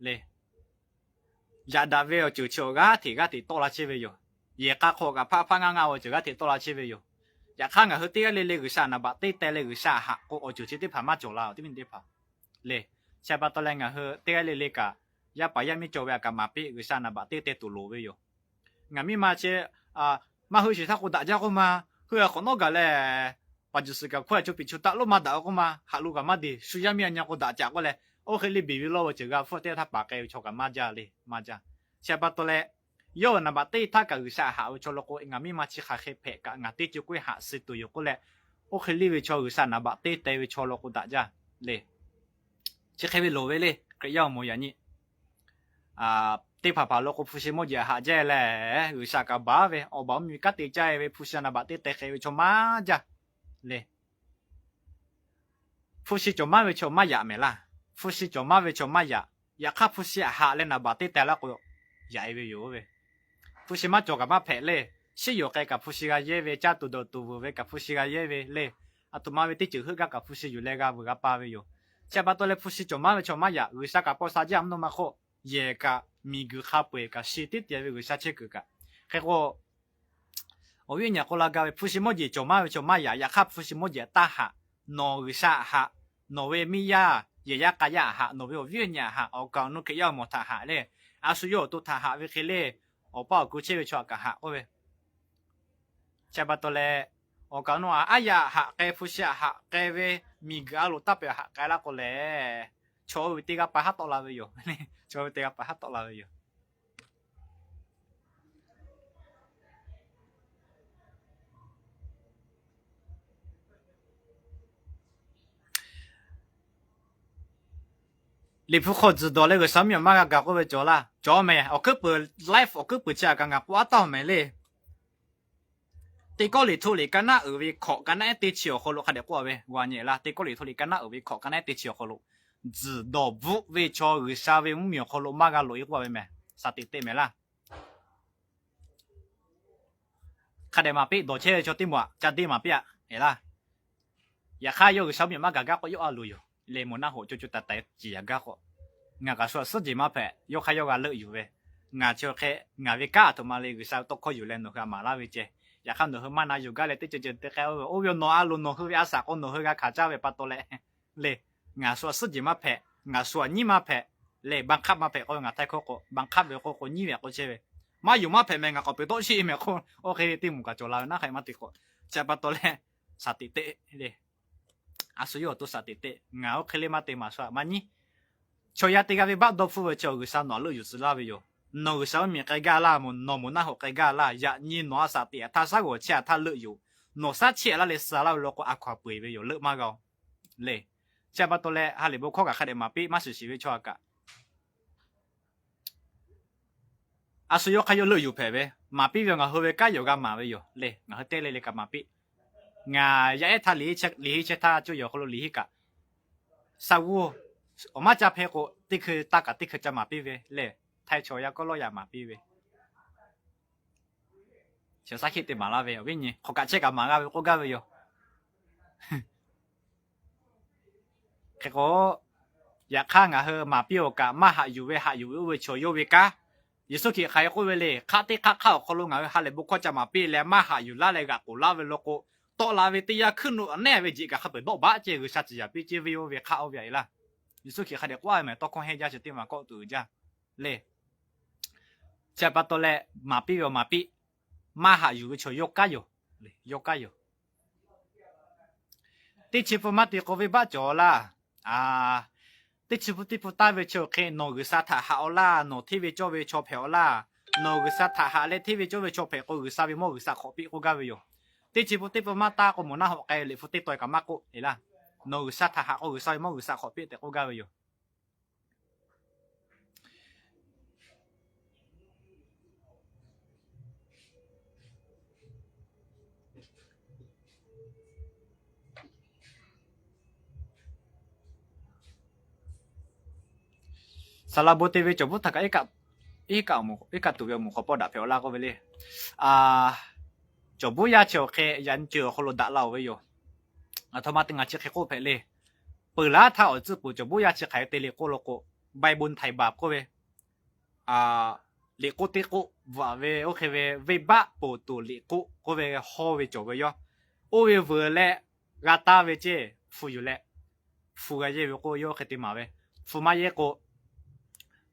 เลยยาดาเวโอจุโชกะติตอลาชิเวโยเยกะโคกะพะงาโอจุกะติตอลาชิเวโยอยากข้างกับเฮตีเลยเลยกุศลนะบัดเตะเลยกุศลหักก็จุดที่ผ่านมาจบแล้วที่มันได้ผ่านเลยใช่ปะตอนแรกเฮเตะเลยเลยกะยาไปยังไม่จบแบบกับมาปีกุศลนะบัดเตะตุลไปอยู่งั้นมีมาเช่มาเฮสิถ้ากูด่าจ้ากูมาเฮือคนนอกกันเลยปัจจุบันกับคนจะปิดชุดตลอดมาด่ากูมาหาลูกกันมาดีสุยามีอันยังกูด่าจ้ากูเลยโอเคเลยบีบีโลว่าจะกับพวกเตะถ้าปากแกชกกันมาจ้าเลยมาจ้าใช่ปะตอนแรกโยนบัตตี้ถ้ากับวิชาหาวิชาโลกงามีมาชิคาเคเพกงาติจุกุยหาสิตุยกุเลโอเคลีวิชาวิชานาบัตตี้เตวิชาโลกุดาจ้าเลยชิคาวิโลเวเลยก็ยาวโมยานี่ตีพาพาโลกุผู้ชิโมยาหาเจเลยวิชากับบ้าเวอบ้ามีกัดติใจเวผู้ชินาบัตตี้เตเควิชามาจ้าเลยผู้ชิจมาวิชามายาเมล่ะผู้ชิจมาวิชามายาอยากข้าผู้ชิหาเลนาบัตตี้แต่ละกุยาเวอยู่เวผู้ชิมาจกับมาเพลเลยชิโยกกับผู้ชิกาเยเวจ้าตัวตัวเวกับผู้ชิกาเยเวเลยตัวมาเวติจืดกับผู้ชิอยู่เลยกับกับป้าเวอยู่เจ้าตัวเลยผู้ชิจมาเวชมาอยากวิชากับภาษาจีนมาโคเยกับมีกุข้าเปกับชิติเดียววิชาเช็กกับแค่ก็โอ้ยเนี่ยคนละกับผู้ชิโมจิจมาเวชมาอยากขับผู้ชิโมจิตาหะโนวิชาหะโนเวมิยาเยยากายะหะโนเววิญญาหะเอากางนุขยามทหะเลยอาสุโยตุทหะวิเคเลโอป้ากูเชื่อชอบกับหะโอ้ยใช่ปะตัวเลยโอกาโนอายาหะแกผู้เชี่ยหะแกเวมีกาลุตับไปหะแกละก็เลยโชว์วิธีกับปะฮัตตอลาไปอยู่นี่โชว์วิธีกับปะฮัตตอลาไปอยู่你不可知道那个上面嘛个搞过没做啦？做没？我去不 live， 我去不吃刚刚刮到没嘞？ตีก็หลีทุลีกันน่าวิขอกันน่าตีเฉียวคนลุกขัดเดียกว่าเว้วันนี้ละตีก็หลีทุลีกันน่าวิขอกันน่าตีเฉียวคนลุกจืดอบุเวชอวิชาเวมุมีคนลุกมากกันลุยกว่าเว้ไหมสติเตไหมล่ะขัดเดียมาปีโดเช่ชอติมัวจัดดีมาปีอะเห็นล่ะอยากข้าโยกสามีมากกันก็โยอาลุยเลมน่าหัวจุดแต่จียกันก็งาก็ส่วนสุดจีมาเพ่โยกข้าโยกกันเลืออยู่เว้งาเชื่อแค่งาวิก้าตัวมาเลยวิชาตกเขาอยู่เล่นหนูก็มาลาวิเจอยากข้ามหนูขึ้นมานาอยู่ก็เลยติดจุดแต่แค่โอ้ยหนูอาลุนหนูขึ้นอาสาคนหนูขึ้นก็ขาจ้าไปปัตโตเลยงาส่วนสุดจีมาเพ่งาส่วนนี่มาเพ่เลยบังคับมาเพ่ก็งาไทยโคโค่บังคับไปโคโค่นี่แบบก็เชื่อมาอยู่มาเพ่แมงก็ไปโต๊ะชี้แม่คนโอเคที่มุกจะลาหน้าใครมาติดก็จะปัตโตสติเตเลยอาศัยอยู่ตัวสติเตงาเคลมาเตมาส่วนมันนี่ช่วยติกาไปบ้านดอฟูเวชกุศลหนอลุอยู่สิลาไปอยู่หนูสาวมีใครกล้าล่ามันหนูมันน่าหัวใครกล้าล่าอยากนี่หนูสติถ้าสักหัวเชี่ยถ้าเลืออยู่หนูสักเชี่ยแล้วเลยสาเราโลกอควาปุยไปอยู่เลือกมากเอาเลยเจ้าปัตโตเลยฮาริบุข้อกับใครมาปีมาสุชีวิตชัวกะอาศัยอยู่ใครอยู่เลือกอยู่เพ่เว้มาปีเรื่องหัวเวก้าอยู่กับมาไปอยู่เลยงาเตเลยกับมาปีงาอยากถ้าลีเช็คถ้าจะอยู่คนละลีกะสาวออกมาจะเพ่ก็ที่คือตากะที่คือจะมาปีเว้เลยไทยโชยก็รอยามาปีเว้เชื่อสักคิดติมาลาเว้วิ่งนี่เขากะเช็คกับมาลาเว้ก็กะเว้ยแค่ก็อยากข้างเฮมาปีโอกะมาหาอยู่เว้โชยเวกะยิสุกิใครก็เวเลยข้าที่ข้าเข้าคนลงฮาเลยบุกก็จะมาปีแล้วมาหาอยู่ละเลยกะกูลาเวโลโกโตลาเวตียขึ้นนู่นแน่เวจิกะเขาเป็นโตบ้าเจอชัดจียปีเจวิโอเวข้าเอาไว้ละยิสุกิใครเด็กว่าไหมต้องคงให้ยาเสติมาก็ตัวจ้าเลยเจ้าปัตโตเลยมาปีมาหาอยู่เฉยยกกะอยู่เลยยกกะอยู่第七步嘛，第个尾巴叫啦啊。第七步大尾叫开，诺个啥他好啦，诺天尾叫尾钞票啦，诺个啥他下来天尾叫尾钞票，个啥尾么个啥可比个个尾哟。第七步嘛大个么那好个，你副第对个嘛个，哎啦，诺个啥他下个啥尾么个啥可比的个个尾哟。Salah TV coba tak ika mu ika tu mu ko poda pe la ko vele coba ya cho ke yan chưa ko lo da lao ve yo thoma tinga che ke ko pe le pu la tha o zu pu coba ya che khai te le ko lo ko bai bun thai bap ko ve le ko te ko va ve o ke ve ba pu tu le ko ve ho ve coba yo o ve ve le gata ve che fu yu le fu ga ye ve ko yo ke ti ma ve fu ma ye ko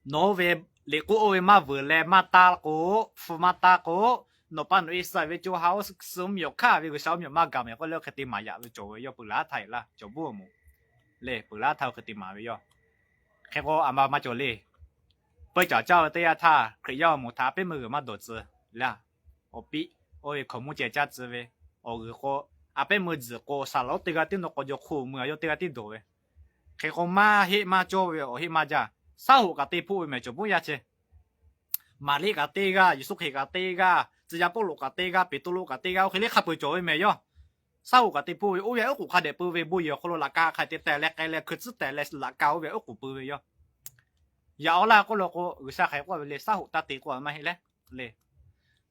no về lệ cũ ôi mà vừa lệ mà ta cố phu mà ta cố nó ban nó ít sai về chỗ háo sớm nhiều khác về cái sáu nhiều mà gặp nhiều có lẽ cái tim mà dạ về chỗ về bự lá thải là chỗ bùa mù lệ bự lá thao cái tim mà về yo cái có mà chỗ lệ bây giờ cho đây ta cái yo một tháp bên mưa mà đổ字là ở bị ôi không muốn chơi chát字về ở cái có bên mưa字có sao lót cái tiếng nó có chỗ khu mưa có cái tiếng đổ về cái có mà hết mà cho về ở hết mà ra sao cái tê phụ mày cho bố ya chứ mà lấy cái tê ga, yết cái tê ga, chỉ là bố lục cái tê ga, bị tu lục cái tê ga, khi lấy khắp bồi cho mày yo sao cái tê phụ ôi ôi cũng khai để bồi về bồi yo, kalau là cá khai để tè lẹ cái lẹ cứ chỉ tè lẹ là cao về cũng bồi về yo, giờ là có lúc có người sao khai qua về sao ta tê qua mà hết lẹ,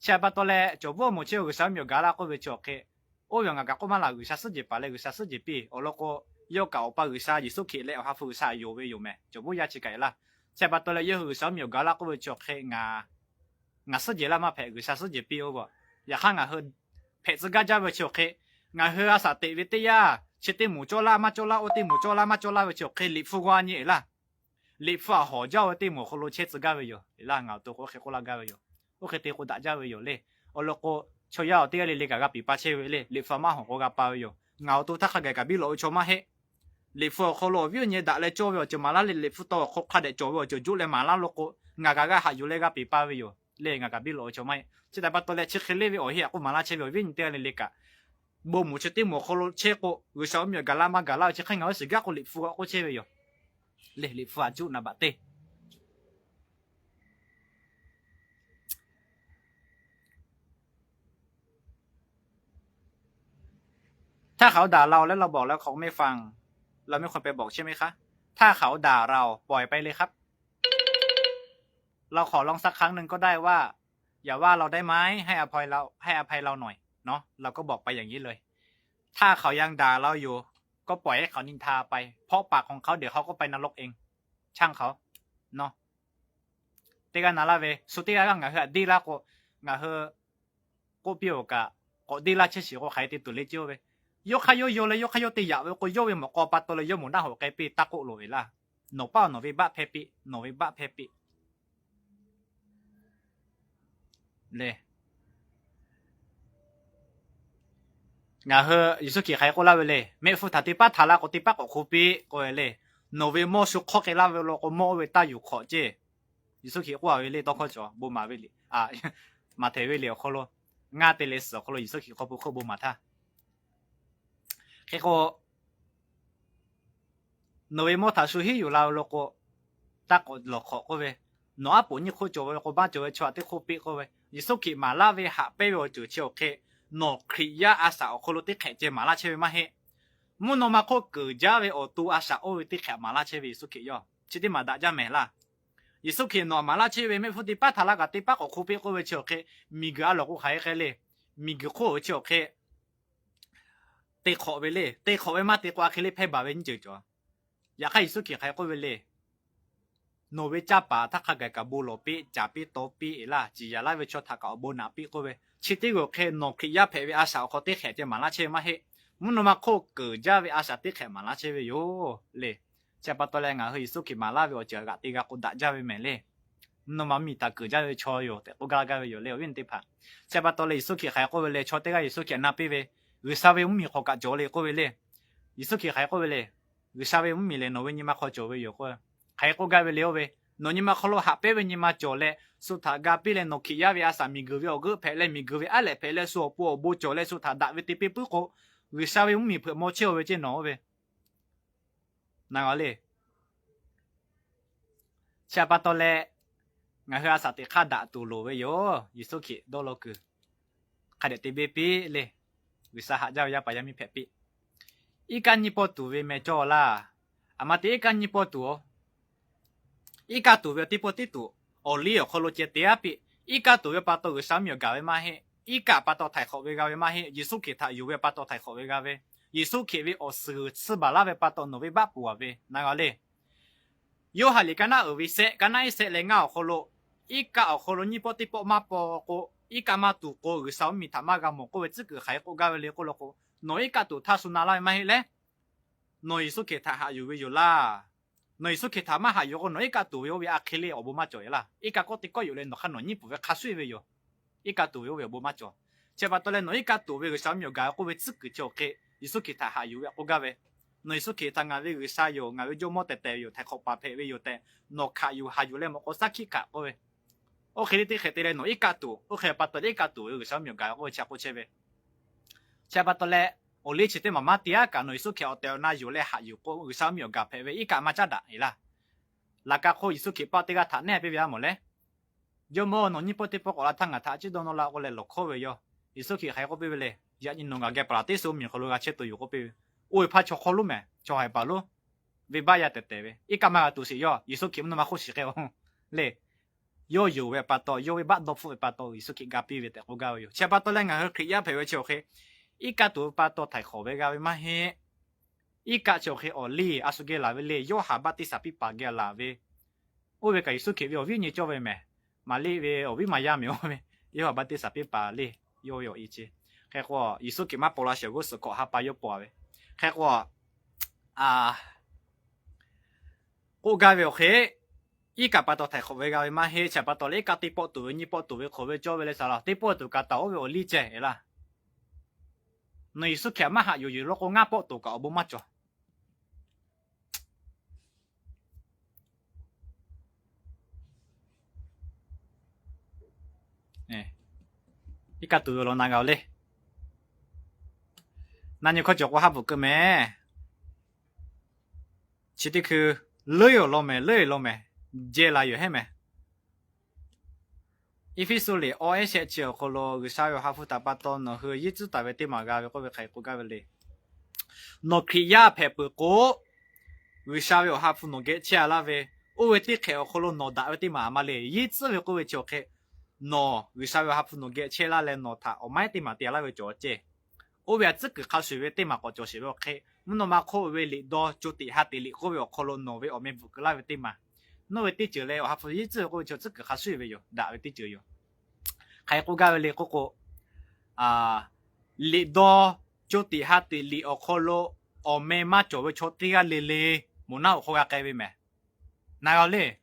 xem bắt đầu lẹ cho bố một chiều người sao nhiều gà là có về cho cái, ôi người ngã có mà là người sao sử dụng người sao sử dụng bị, ở lúc có yêu cầu ba người sao yết khi lẹ họ phụ sao yêu về yêu mày, cho bố ya chỉ cái là sẽ bắt đầu là yêu người sao nhiều gà là có về cho cái ngã sử dụng là mà phải người sao sử dụng bị ô vợ, ya khang ngã hơn, phải tự gà về cho cái ngã hơn à sao tệ về tệ ya, chỉ tệ mù cho la mà cho la, ô tệ mù cho la mà cho la về cho cái lịch phụ quan nhỉ là, lịch phụ họ giao tệ mù không lo chết tự gà về yo, là ngã tôi có cái cô la gà về yo, ô cái tệ cô đã giao về yo le, ô lúc cô cho ya tệ lịch gà bị bắt chế về le, lịch phụ mà họ có gà bao về yo, ngã tôi thắc cái bị lỗi cho mà hết. lịch phụ khổ lỗi ví dụ đã lấy cho vào cho mà là lịch phụ to khổ khai để cho vào cho chú lấy mà là lúc ngà cái hạ chú lấy cái bị bao vào lấy ngà cái bị lỗi cho mày chỉ tại bắt tôi lấy chiếc khế lấy vào hiện cũng mà là chơi vào ví dụ tiền lịch cả bố muốn chơi tiền mua khổ lỗi chơi cô người sáu miệng gà la chiếc khanh nói sự gác của lịch phụ có chơi vào lấy lịch phụ chú là bạn têถ้าเขาด่าเราแล้วเราบอกแล้วเขาไม่ฟังเราไม่ควรไปบอกใช่ไหมคะถ้าเขาด่าเราปล่อยไปเลยครับเราขอลองสักครั้งหนึ่งก็ได้ว่าอย่าว่าเราได้ไหมให้อภัยเราหน่อยเนาะเราก็บอกไปอย่างนี้เลยถ้าเขายังด่าเราอยู่ก็ปล่อยให้เขานินทาไปเพราะปากของเขาเดี๋ยวเขาก็ไปนรกเองช่างเขาเนาะแต่กันนั่นละเว้ยสุดที่แล้วก็ดีละก็เบี้ยวก็ดีละเชื่อสิก็ใครติดตัวเลี้ยวเว้ยยกขยเลยยกขยตียาวก็ยกไปหมดก็ปัดตัวเลยยกหมุนหน้าหัวไก่ปีตะโกโลยล่ะหนูเป้าหนูวิบะเพปีหนูวิบะเพปีเลยงาเฮยิสุกิใครก็เล่าไปเลยไม่ฟูถัดที่ป้าทาระก็ที่ป้าก็คูปีก็เลยหนูวิโมสุขก็เล่าไปเลยก็โมเวต้าอยู่ขอเจยิสุกิก็ว่าไปเลยต้องเข้าใจบุมาไปเลยมาเทไปเลยเขาโลงาเตเลสเขาโลยิสุกิเขาบุมาท่า그리고 너의 뭐 다수히 유라로고 딱 넣고 그왜 너 아버니 코조고 바조 저한테 코비 그왜 이속히 말라베 하베요 저치오케 너 크리야 아사 콜로테 개제 말라체베 마해 무노마코 그자베 오투 아사 오이티 개 말라체베 이속히요 치디마다 자메라 이속히 너 말라체베 메푸디 빠타라가 띠빠고 코비 그왜 저케 미가로고 가이게레 미그코 저케เตะขอไปเลยเตะขอไปมาเตะกว่าคือเลยแพ้บาเวนเจอจ้ะอยากให้สุกี้ใครก็ไปเลยโนเวจ้าป่าถ้าข้าแกกับบูโลปีจ่าปีโตปีล่ะจีอย่าไล่ไปชดถ้ากับบูนาปีก็ไปชิติก็แค่โนคริยาแพ้ไปอาสาเขาเตะแข่จะมาละเชมาเฮมุนมาโคเกิดจ้าไปอาสาเตะแข่มาละเชไปโยเลยจะปัตตแรงอ่ะเฮ้ยสุกี้มาละไปเจอกับตีกับกูด่าจ้าไปแม่เลยมุนมามีตาเกิดจ้าไปชออยู่แต่กูกล้าไปอยู่เลยวิ่งตีผ่าจะปัตตเลยสุกี้ใครก็ไปเลยชดเตะกับสุกี้นาปีไปวิสาเวมีขอกระจเลยก็ไปเลย伊苏克还过嘞，个啥位没嘞，那位你妈靠脚位有过，还过该位了位，那你妈靠路下边位你妈脚嘞，苏他隔壁嘞那去呀位阿啥米个位，个陪嘞米个位，阿嘞陪嘞说不脚嘞苏他打位地边不好，个啥位没陪没车位就孬位，那个嘞，下巴到嘞，我和阿啥的卡打杜路位哟，伊苏克多路个，卡的地边边嘞，个啥下家呀把呀米陪边。ikan ni potu ve me chola amate ikan ni potu ika tu ve tipo titu oli o kholo che te api ika tu ve pato ge samyo ga ve ma he ika pato thai kho ve ga ve ma he yesu ke tha yu ve pato thai kho ve ga ve yesu ke ve o su tsu ba la ve pato no ve ba pu ve na ga le yo ha le kana o vi se kana i se le nga o kholo ika o kholo ni poti po ma po ko ika ma tu ko ge sa mi ta ma ga mo ko ve zhe ge hai ko ga ve le ko lo ko nói cả tụ tha su na lại mai lẽ nói số kia thà hạอยู่啦nói số kia thà mà hạอยู่ก็nói cả tụอยู่vì akili ở boma chơi là ít cả có tí cóอยู่lên nó khăn nói nhịp về khá suy vềอยู่ít cả tụอยู่về boma chơi chỉ bắt đầu lên nói cả tụ về cái sao nhiều cái có về tự cái chơi cái số kia thà hạอยู่có cái về nói số kia thà ngay về cái saoอยู่ngay về cho mót tệอยู่thay khó bà phê vềอยู่แต่nó kháอยู่hạอยู่lên mà có sắc khí cả có về ok thì cái lên nói ít cả tụ ok bắt đầu ít cả tụ cái sao nhiều cái có chắc có chơi về cha bắt đầu lẽ ở lý chỉ tên mà mát tia cả nội số kia ở naอยู่lẽ hạอยู่có người sao miệng gặp phải với ít cả mà chắc đã là các khối số kia bắt tia thằng này bây giờ một lẽ giờ mà nó như bắt tia bắt là thằng à chỉ đâu nó là có lẽ lộc khối vậy yo số kia hay có bây lẽ giờ nhìn nó cái bắt tia số miệng khối cái chết tôi có bây ôi phát cho khối luôn mẹ cho hay bảo luôn vì bây giờ tệ vậy ít cả mà tu sĩ yo số kia nó mà khó xí cái lẽ yoอยู่về bắt đầu yo về bắt đầu phụ bắt đầu số kia gặp bây về có cái yo cha bắt đầu lẽ ngay khi ya phải về chiều khiอีกาตัวปาตัวไทยขอเวกาเวมาเฮอีกาเจ้าเฮอลีอาสุเกลาเวเลยโยหาบัติสับปิปาเกลาเวโอเวกาอิสุเกวิโอวินี่เจ้าเวแม่มาลีเวโอวิมายามิโอเวโยหาบัติสับปิปาลีโยโยอีจีแค่ว่าอิสุเกมาปลาเชกุสก็หาปายปอเวแค่ว่ากูกาเวโอเคอีกาปาตัวไทยขอเวกาเวมาเฮเฉปาตัวเล็กกาติปอตัวนี่ปอตัวเวขอเวเจ้าเวเลยสาระติปอตัวกาตาโอเวโอลีเจเอล่ะ你是看嘛哈有那个阿伯都搞不嘛着，哎，一个都有了那个嘞，那你快叫我还不够咩？其实去累了没，接了有嘿没？一非说嘞，我一些就可能个啥有哈付大巴多呢，和一直大为对嘛个，个为开个个嘞，那去呀陪不过，个啥有哈付那个钱啦喂，我为对开可能那大为对嘛嘛嘞，一直为个为就开，那个啥有哈付那个钱啦嘞，那他我买对嘛对啦为做这，我为这个考试为对嘛个就是为开，我那嘛可为里多就底下地里个为可能那为我们不个啦为对嘛。那为对久嘞，我还不一直我就这个还水为有，哪为对久有？还个个嘞个个里多就底下地里哦可能我们嘛就为做底下里里，冇那个个为咩？哪个嘞？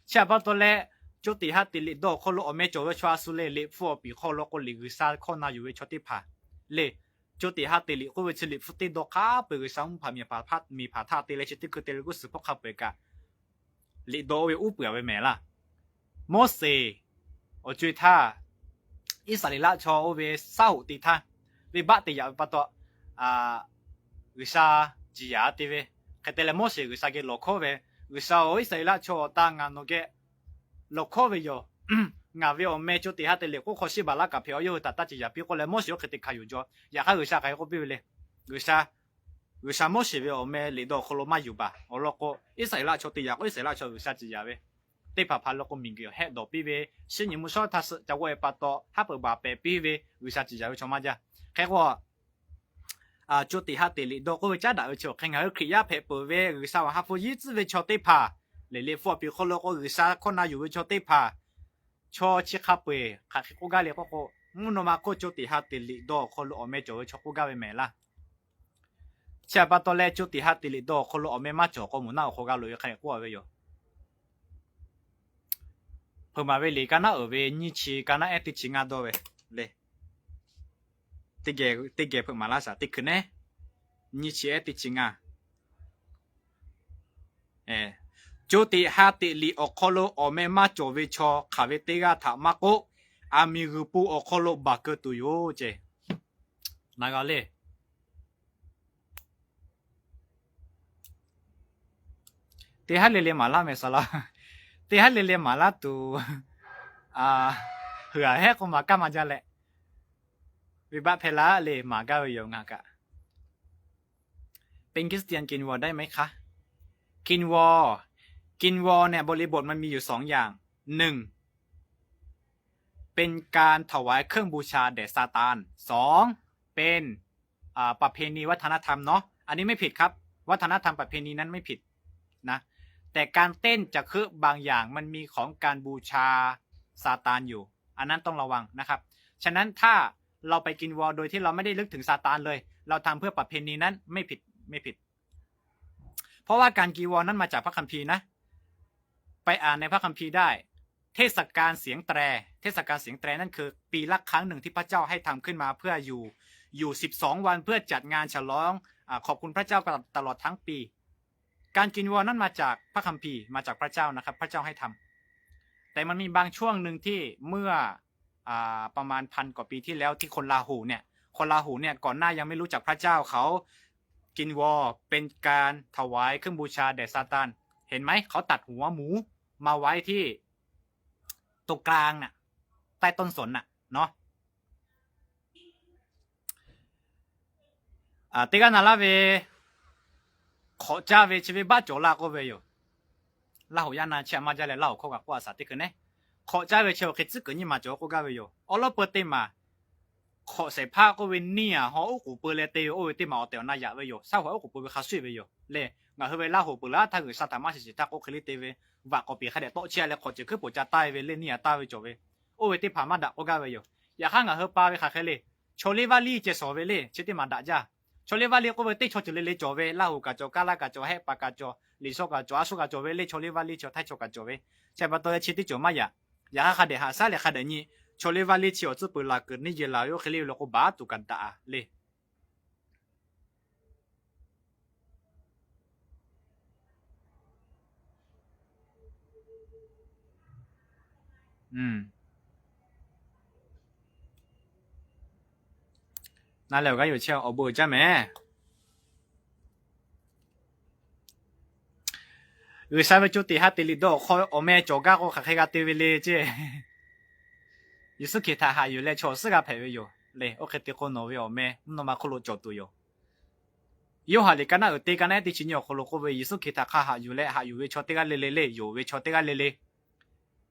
下巴多嘞就底下地里多可能我们就为做苏嘞里富比可能个里个啥可能有为做底爬嘞。就底下地里个为去里富地多卡，被个上爬米爬米爬塔地嘞，就地个地个是不卡被个。里多为乌表为咩啦？莫西，我追他，伊萨里拉错为少地他，为八地也不多为啥只牙的喂？佢哋咧莫西为啥嘅落口喂？为啥我伊萨里拉错当眼那个落口喂哟？我为我咩就地下的咧，我可惜把那个票又打只牙，比我咧莫西我佢哋开有咗，也係为啥佢我比咧？为啥？为啥莫是为我们里头可能买有吧？我那个一谁拉出的呀？一谁拉出为啥子呀？喂，对怕怕那个名叫黑到比喂，是你们说他是在我把到哈不把白比喂，为啥子呀？为什么呀？开我就底下地里头个家大就看下去呀，拍不喂，为啥哈不一直为出对怕？里里货比可能个为啥可能有为出对怕？出去卡背，卡去国家里个个，我那么个就底下地里头可能我们就会出国家为没啦。下巴多嘞就底下地里多，可能我们嘛做个木那好个旅开过为哟。后嘛为里干那二为你去干那一地去阿多为嘞，这个后嘛拉啥？这个呢？你切的情啊，就地哈地里奥克罗奥梅马作为错，卡为这个他马个阿米古布奥克罗巴克都有这，哪个嘞？这哈哩哩马拉没啥啦，这哈哩哩马拉都啊，เหรอให้กูมาก้ามาจะแหละวิบัติเพลาเลยมาก้าไปยงอ่ะกะเป็นคริสเตียนกินวอได้ไหมคะกินวอเนี่ยบริบทมันมีอยู่สองอย่างหนึ่งเป็นการถวายเครื่องบูชาแด่ซาตานสองเป็นประเพณีวัฒนธรรมเนาะอันนี้ไม่ผิดครับวัฒนธรรมประเพณีนั้นไม่ผิดนะแต่การเต้นจะคือบางอย่างมันมีของการบูชาซาตานอยู่อันนั้นต้องระวังนะครับฉะนั้นถ้าเราไปกินวอโดยที่เราไม่ได้ลึกถึงซาตานเลยเราทำเพื่อประเพณีนั้นไม่ผิดเพราะว่าการกินวอนั้นมาจากพระคัมภีร์นะไปอ่านในพระคัมภีร์ได้เทศกาลเสียงแตรนั่นคือปีละครั้งหนึ่งที่พระเจ้าให้ทำขึ้นมาเพื่ออยู่12วันเพื่อจัดงานฉลองขอบคุณพระเจ้าตลอดทั้งปีการกินวอนั้นมาจากพระคัมภีร์มาจากพระเจ้านะครับพระเจ้าให้ทำแต่มันมีบางช่วงหนึ่งที่เมื่อประมาณ1,000 กว่าปีที่แล้วที่คนลาหูเนี่ยก่อนหน้ายังไม่รู้จักพระเจ้าเขากินวอเป็นการถวายเครื่องบูชาแด่ซาตานเห็นไหมเขาตัดหัวหมูมาไว้ที่ตรงกลางน่ะใต้ต้นสนน่ะเนาะ这个拿拉为ข家为这边把脚拉过来哟拉好呀那前嘛家来拉好个挂啥的个呢ข家为就给自个你嘛脚过个为哟哦了不对嘛ขใส่ผ้าก็เว้นเนี่ยฮอโอ้กูเปิดเลยเตโอ้เตมาเอาเตน่ายาไว้อยู่ซาหัวโอ้กูเปิดข้าสวยไว้อยู่เลยงาเฮเวลาหัวเปิดละถ้าเกิดซาตามาสิตาโอเคลิเตเวว่าก็เปียขนาดโตเชียเลยขอจะคือปู่จะตายเวเลยเนี่ยตายไว้จบเวโอ้เตผ่ามาด่าโอ้กาไว้อยู่อย่าข้างงาเฮป้าไว้ข้าแค่เลยโชเลวาลีเจสอเวเลยเชติมาด่าจ้าโชเลวาลีก็เวเตโชจะเลยจบเวลาหูกาจกาลากาจเฮปากาจลิโซกาจอาสุกาจเวเลยโชเลวาลีจไทยโชกาจเวใช่ปะตัวเชติจมาอย่าข้าเดหาซาเลยข้าเดนี่ชเลวาลีเชียวจะเปิดลาเกิดนี่เยลาโยเคลีโลกบาตุกันตาเลยนั่นแหละก็อยู่เชียวเอาบุจ้าแม่ใช่ไหมจุดที่ฮัตติลิโดคอยเอาแม่โจก้าก็ขัดให้กันตีเวลีเจ้有时其他还有嘞，确实个陪位哟，嘞，我看的可能有咩，那么可能角度哟。有下哩干那有对干那的钱哟，可能个位有时其他卡还有嘞，还有位瞧对个嘞，有位瞧对个嘞，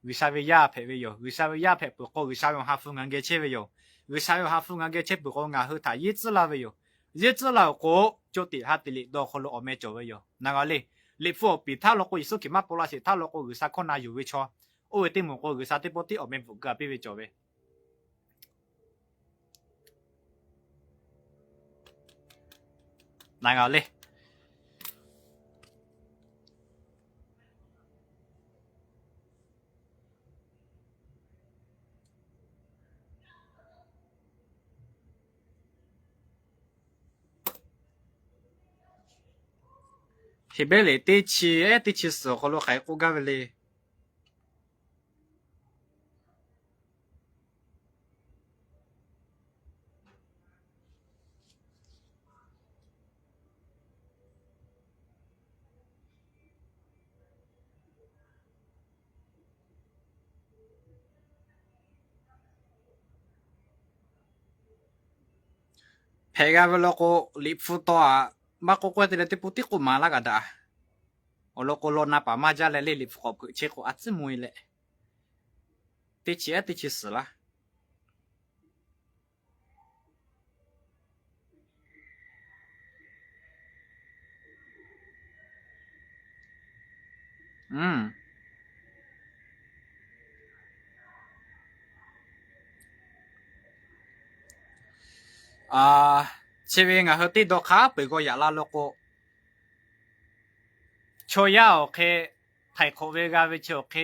为啥位呀陪位哟？为啥位呀陪不过？为啥用哈付硬嘅车位哟？为啥用哈付硬嘅车不过硬后他一直拉位哟？一直拉过就对哈的哩，都可能我咩做位哟？那个嘞，你付比他落过有时起码不拉是他落过为啥可能有位瞧？我会对某个为啥对不对？我们不个别位做位。哪个嘞？这边嘞第七时候了还过个嘞。陪个了个离谱多啊！มาก็กว่าแต่ละที่ปุติกูมาละกันด่าโอ้โลกโลนาป่ามาจ้าเลยรีบขอบเช็คอัดซิมวยเลยติดสิละชีวิตงาเฮติดขาไปก็อยากลาโลกช่วยโอเคไทยโควิดกาเวชโอเค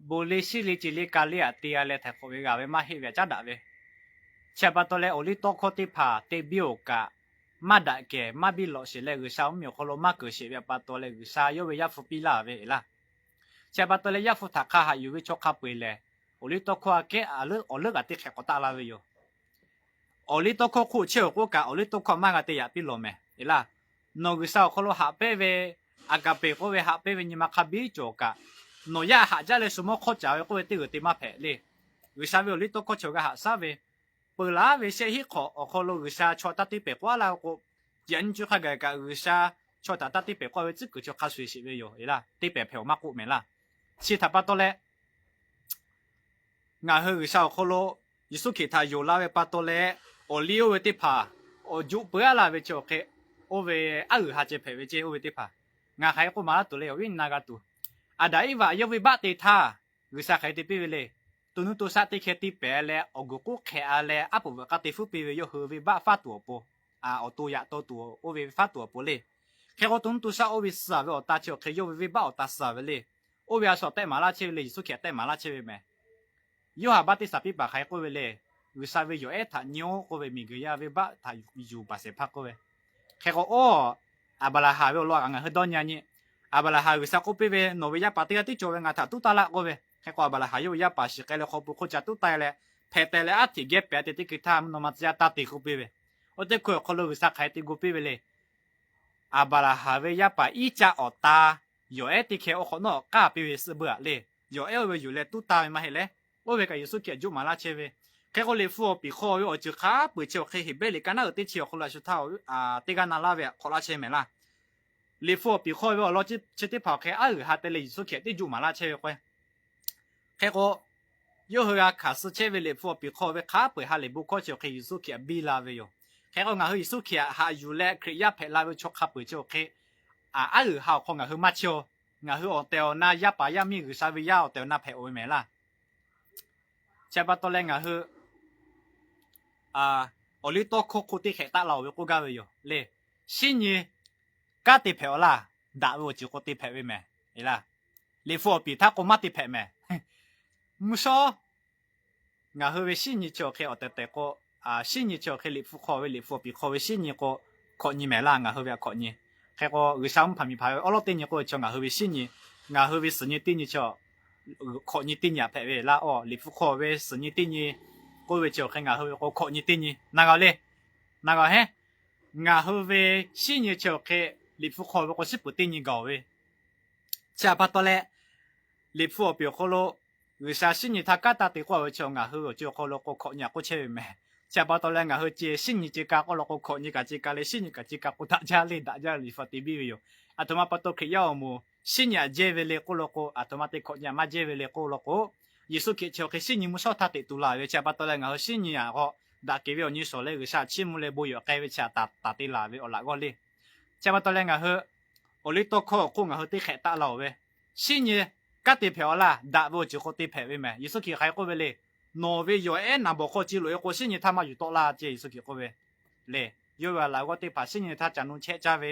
บุลิสิลิจิลิกาลีอาตีอะไรไทยโควิดกาเวมาเฮียจ้าด่าเวเชื่อปะตัวเลยโอลิโตโคติพาเตบิโอกะ马大嘅马比落是咧个啥没有可能马个是别巴多咧个啥有为亚夫比拉为啦，这巴多咧亚夫塔卡还有为做卡贝咧，我哩多看嘅我哩个啲客个打啦为哟，我哩多看苦笑个个我哩多看马个啲亚比落咩，啦，那个啥可能下贝为阿个贝个为下贝为你马卡比做个，那呀下家咧什么考教个为啲个啲马拍咧，为啥为我哩多看笑个下啥为？本来为些一考，我考了个啥，错打的白话啦，我研究下个啥，错打的白话为这个就看学习为有，啦，对白票嘛过没啦，其他巴多嘞，俺和个啥考了，一说其他有啦为巴多嘞，我里为的怕，我就不要啦为就给，我为下这排为这我为的怕，俺还过马拉多嘞，我那个多，啊，但因为要为巴的他，个啥还得比为嘞。ตัวนู้นตัวซาติเคติเปแล้วอกูกูแค่อะไรอ่ะผมก็ติฟุปีวิโยเฮวิบ้าฟาตัวปเอาตัวยาตัวโอวิฟาตัวปเลยแค่ก็ตัวนู้นตัวซาโอวิสาวิโอตาเชียวแค่โยวิบ้าโอตาสาวิเลยโอวิอาสอบแต่มาลาเชวิเลยสุขีแต่มาลาเชวิไหมโยหาบ้าติสาปิบาใครก็วิเลยวิสาวิโยถ้าเนียวก็วิมีกยาวิบ้าถ้าอยู่ภาษาพักก็วิแค่ก็โออาบาลาฮาวิโอลวกงานเฮดอนยานี่อาบาลาฮาวิสาก็ไปวิโนวิยาปาติกาติโจวิงาถ้าตุตาละก็วิแค่ก็บาลาหายอยู่ยาป่าสิแกเลยขบุขจัดตุ้ตายเลยเพตเลยอาทิเก็บเปียติที่คือทำนมาจะตัดติกุปีเวโอเด็กคนรู้สักใครติกุปีเวเลยอาบาลาหายยาป่าอีจ่าอตาอยู่ติแค่โอคนนอกก้าปีเวสเบื่อเลยอยู่เวอยู่เลยตุ้ตายมาเห็นเลยโอเวก็อยู่สุขีจุมาลาเชเวแค่ก็เลยฟัวปีคอวิโอจุขาปุยเชียวเคยเห็นเบลิกันน่าติเชียวคนละชุดเท่าติกันน่าลาเวคนละเชเมล่ะเลยฟัวปีคอวิโอเราจะติพอแค่หาแต่เลยสุขีติจุมาลาเชเวคอยแค่ก็ยูเฮียขาสุเชวิเลฟัวปีคอเวขาเปิดหาเลบุคอเชียวเคยสุขีบีลาเวโยแค่ก็งาเฮียสุขีหาอยู่แลเครียเพลาเวชกขาเปิดเชียวเคหาของงาเฮียมาเชียวงาเฮียอเตลน่ายาปายามีหรือซาวิยาอเตลน่าเพโอเมล่ะใช่ปะตอนแรกงาเฮียอลิโตโคคุติเขตาเราเวกูกาเวโยเลชินีกาติเพโอล่ะด่าเวจิโคติเพเวเมล่ะเลฟัวปีถ้ากูมาติเพเมมุโซงาเฮเวชินิโจเคอแต่ก็ชินิโจเคลิฟุคอเวลิฟุปีคอเวชินิก็ขอนี่แม่ล่ะงาเฮเวขอนี่แค่ก็อุตส่าห์พามีพายอลอตินี่ก็จงงาเฮเวชินิงาเฮเวสนิตินี่โจขอนี่ตินี่เพเวล่ะอ๋อลิฟุคอเวสนิตินี่ก็เวโจเคงาเฮเวก็ขอนี่ตินี่นากาเลนากาเฮงาเฮเวชินิโจเคลิฟุคอเวก็สิปุตินี่กาเวจะปัตตอเลลิฟุปีคอโล有啥事你他干打的话，我叫俺后就好了，我考你过去没？下把到来俺后接事你这个我了我考你个这个嘞，事你个这个我大家里发的比哟，啊，他妈把到去要么事你接回来我了我，啊，他妈的考你嘛接回来我了我，耶稣给叫去事你没少他的多啦，下把到来俺后事你啊我，打给我你说嘞个啥题目嘞不要改为下打的啦喂，我那个嘞，下把到来俺后，我哩多考我俺后的开打了喂，事你。กัดติเพลล่ะด่าว่าจะเขาติเพลไว้ไหมยิ่งสุขีใครก็ไปเลยโนเวอยู่น่ะบอกเขาจีลุยเขาสิ่งนี้ทำมาอยู่ตัวละเจยิ่งสุขีก็ไปเลยอยู่ว่าเราก็ติผ่าสิ่งนี้ถ้าจะนุ่งเชจ้าเว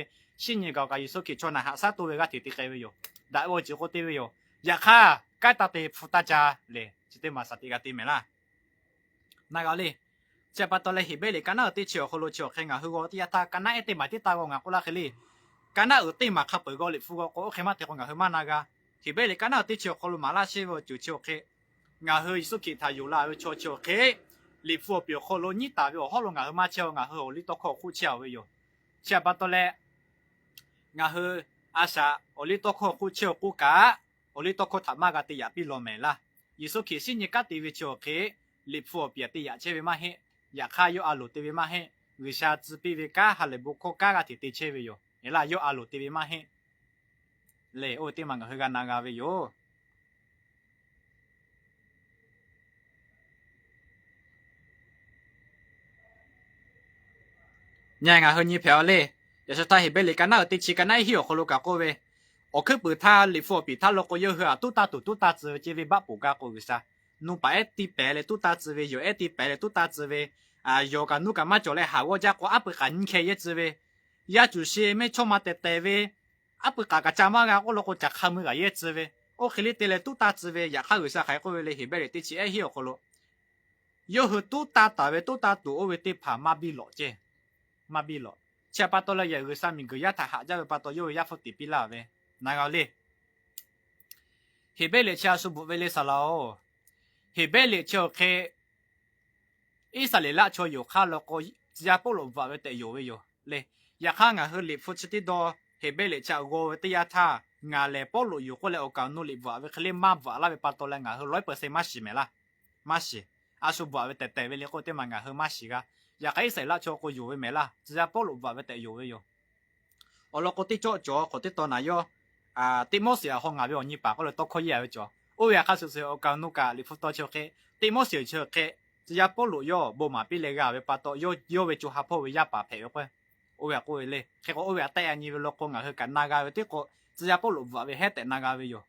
สิ่งนี้ก็ยิ่งสุขีชวนหาสัตว์ตัวเวก็ติดใครไว้อยู่ด่าว่าจะเขาติไว้อยู่อยากฆ่ากัดตัดติฟุตาจ้าเลยจะติมาสัตย์กัดติไหมล่ะนั่นก็เลยจะปัตตาเลยหิเบเลยกันน่ะติเชียวเขารู้เชียวแค่งาหัวที่ตากันน่ะติมาที่ตากงากุลาเคลีกันน่ะติมาขับไปก็เลยฟูก็โอเคมาที่งาหัวมานากาที่เบลกันเอาที่เชียวคนรู้มาลาเชื่อจู่เชียวเคงาเฮยสุกิทาอยู่ลาเวชัวเชียวเคลิฟัวเปียวคนรู้นี่ตาเวอเขาลงงาเฮมาเชียวงาเฮอลิโตโคคู่เชียวเวอยู่เชียบัตโตเล่งาเฮอาชาอลิโตโคคู่เชียวกูกะอลิโตโคทำมากติยาปิโลเมล่ะยิสุกิสินิกาติเวเชียวเคลิฟัวเปียติยาเชเวมาเฮอยากฆ่าโยอาลุติเวมาเฮวิชาจิปิเวกาฮัลเลบุโคกากาติติเชเวอยู่เอล่าโยอาลุติเวมาเฮเลยโอ้ที่มันก็คือการนางาเวโยยังไงเฮนี่เพียวเลยอย่าจะตายเห็นไปเลยกันน่าติดชิกันน่าหิวคนลูกกับกูเวโอคือปืนท่าลิฟัวปีท่าโลกโยเหือตุ๊ตาจือจีวีบ้าปูกากูซะนูไปตีเปเลยตุ๊ตาจือเวอยู่ตีเปเลยตุ๊ตาจือเวโยกันนูกันมาจ่อเลยหาว่าจะกูอัปกันแค่ยัดจือเวยาจุเชไม่ชอบมาเตะเว阿不嘎嘎家嘛个，我如果只看么个叶子喂，我去里得来都打子喂，也看为啥还会来那边来得起哎些好咯。有后都打打喂，都打多我为得怕马比老姐，马比老，切巴多了也个啥名个呀他哈家巴多有呀付底比啦呗，那个嘞，黑白的切是不为了啥喽？黑白的切开，伊啥哩啦切有卡了个，只要不落话为得有为有嘞，也看俺和里夫吃的多，黑白的切我的呀他。ngà lệ bỏ lụi có lẽ ở cả nô lì vợ với cái mà vợ là về bắt đầu là ngà hơi 100% mà xí mày là mà xí à số vợ với tệ tệ với lẽ có thể mà ngà hơi mà xí cả ya cái xảy ra cho cô yêu với mày là chỉ là bỏ lụi vợ với tệ yêu với yo ở lúc có tí chỗ có tí to này yo à tí mốt xí họ ngà với ông nhị bà có lẽ tôi có gì với chỗ ôi ya cái sự ở cả nô cả lì phút to cho cái tí mốt xí cho cái chỉ là bỏ lụi yo bộ mà bị lẽ gà với bắt đầu yo với chỗ hấp với ya bà phải vậy ôi ya cô lẽ cái có ôi ya tay anh như với lúc có ngà hơi cả naga với tí có只要不录话为hết tại naga với yo,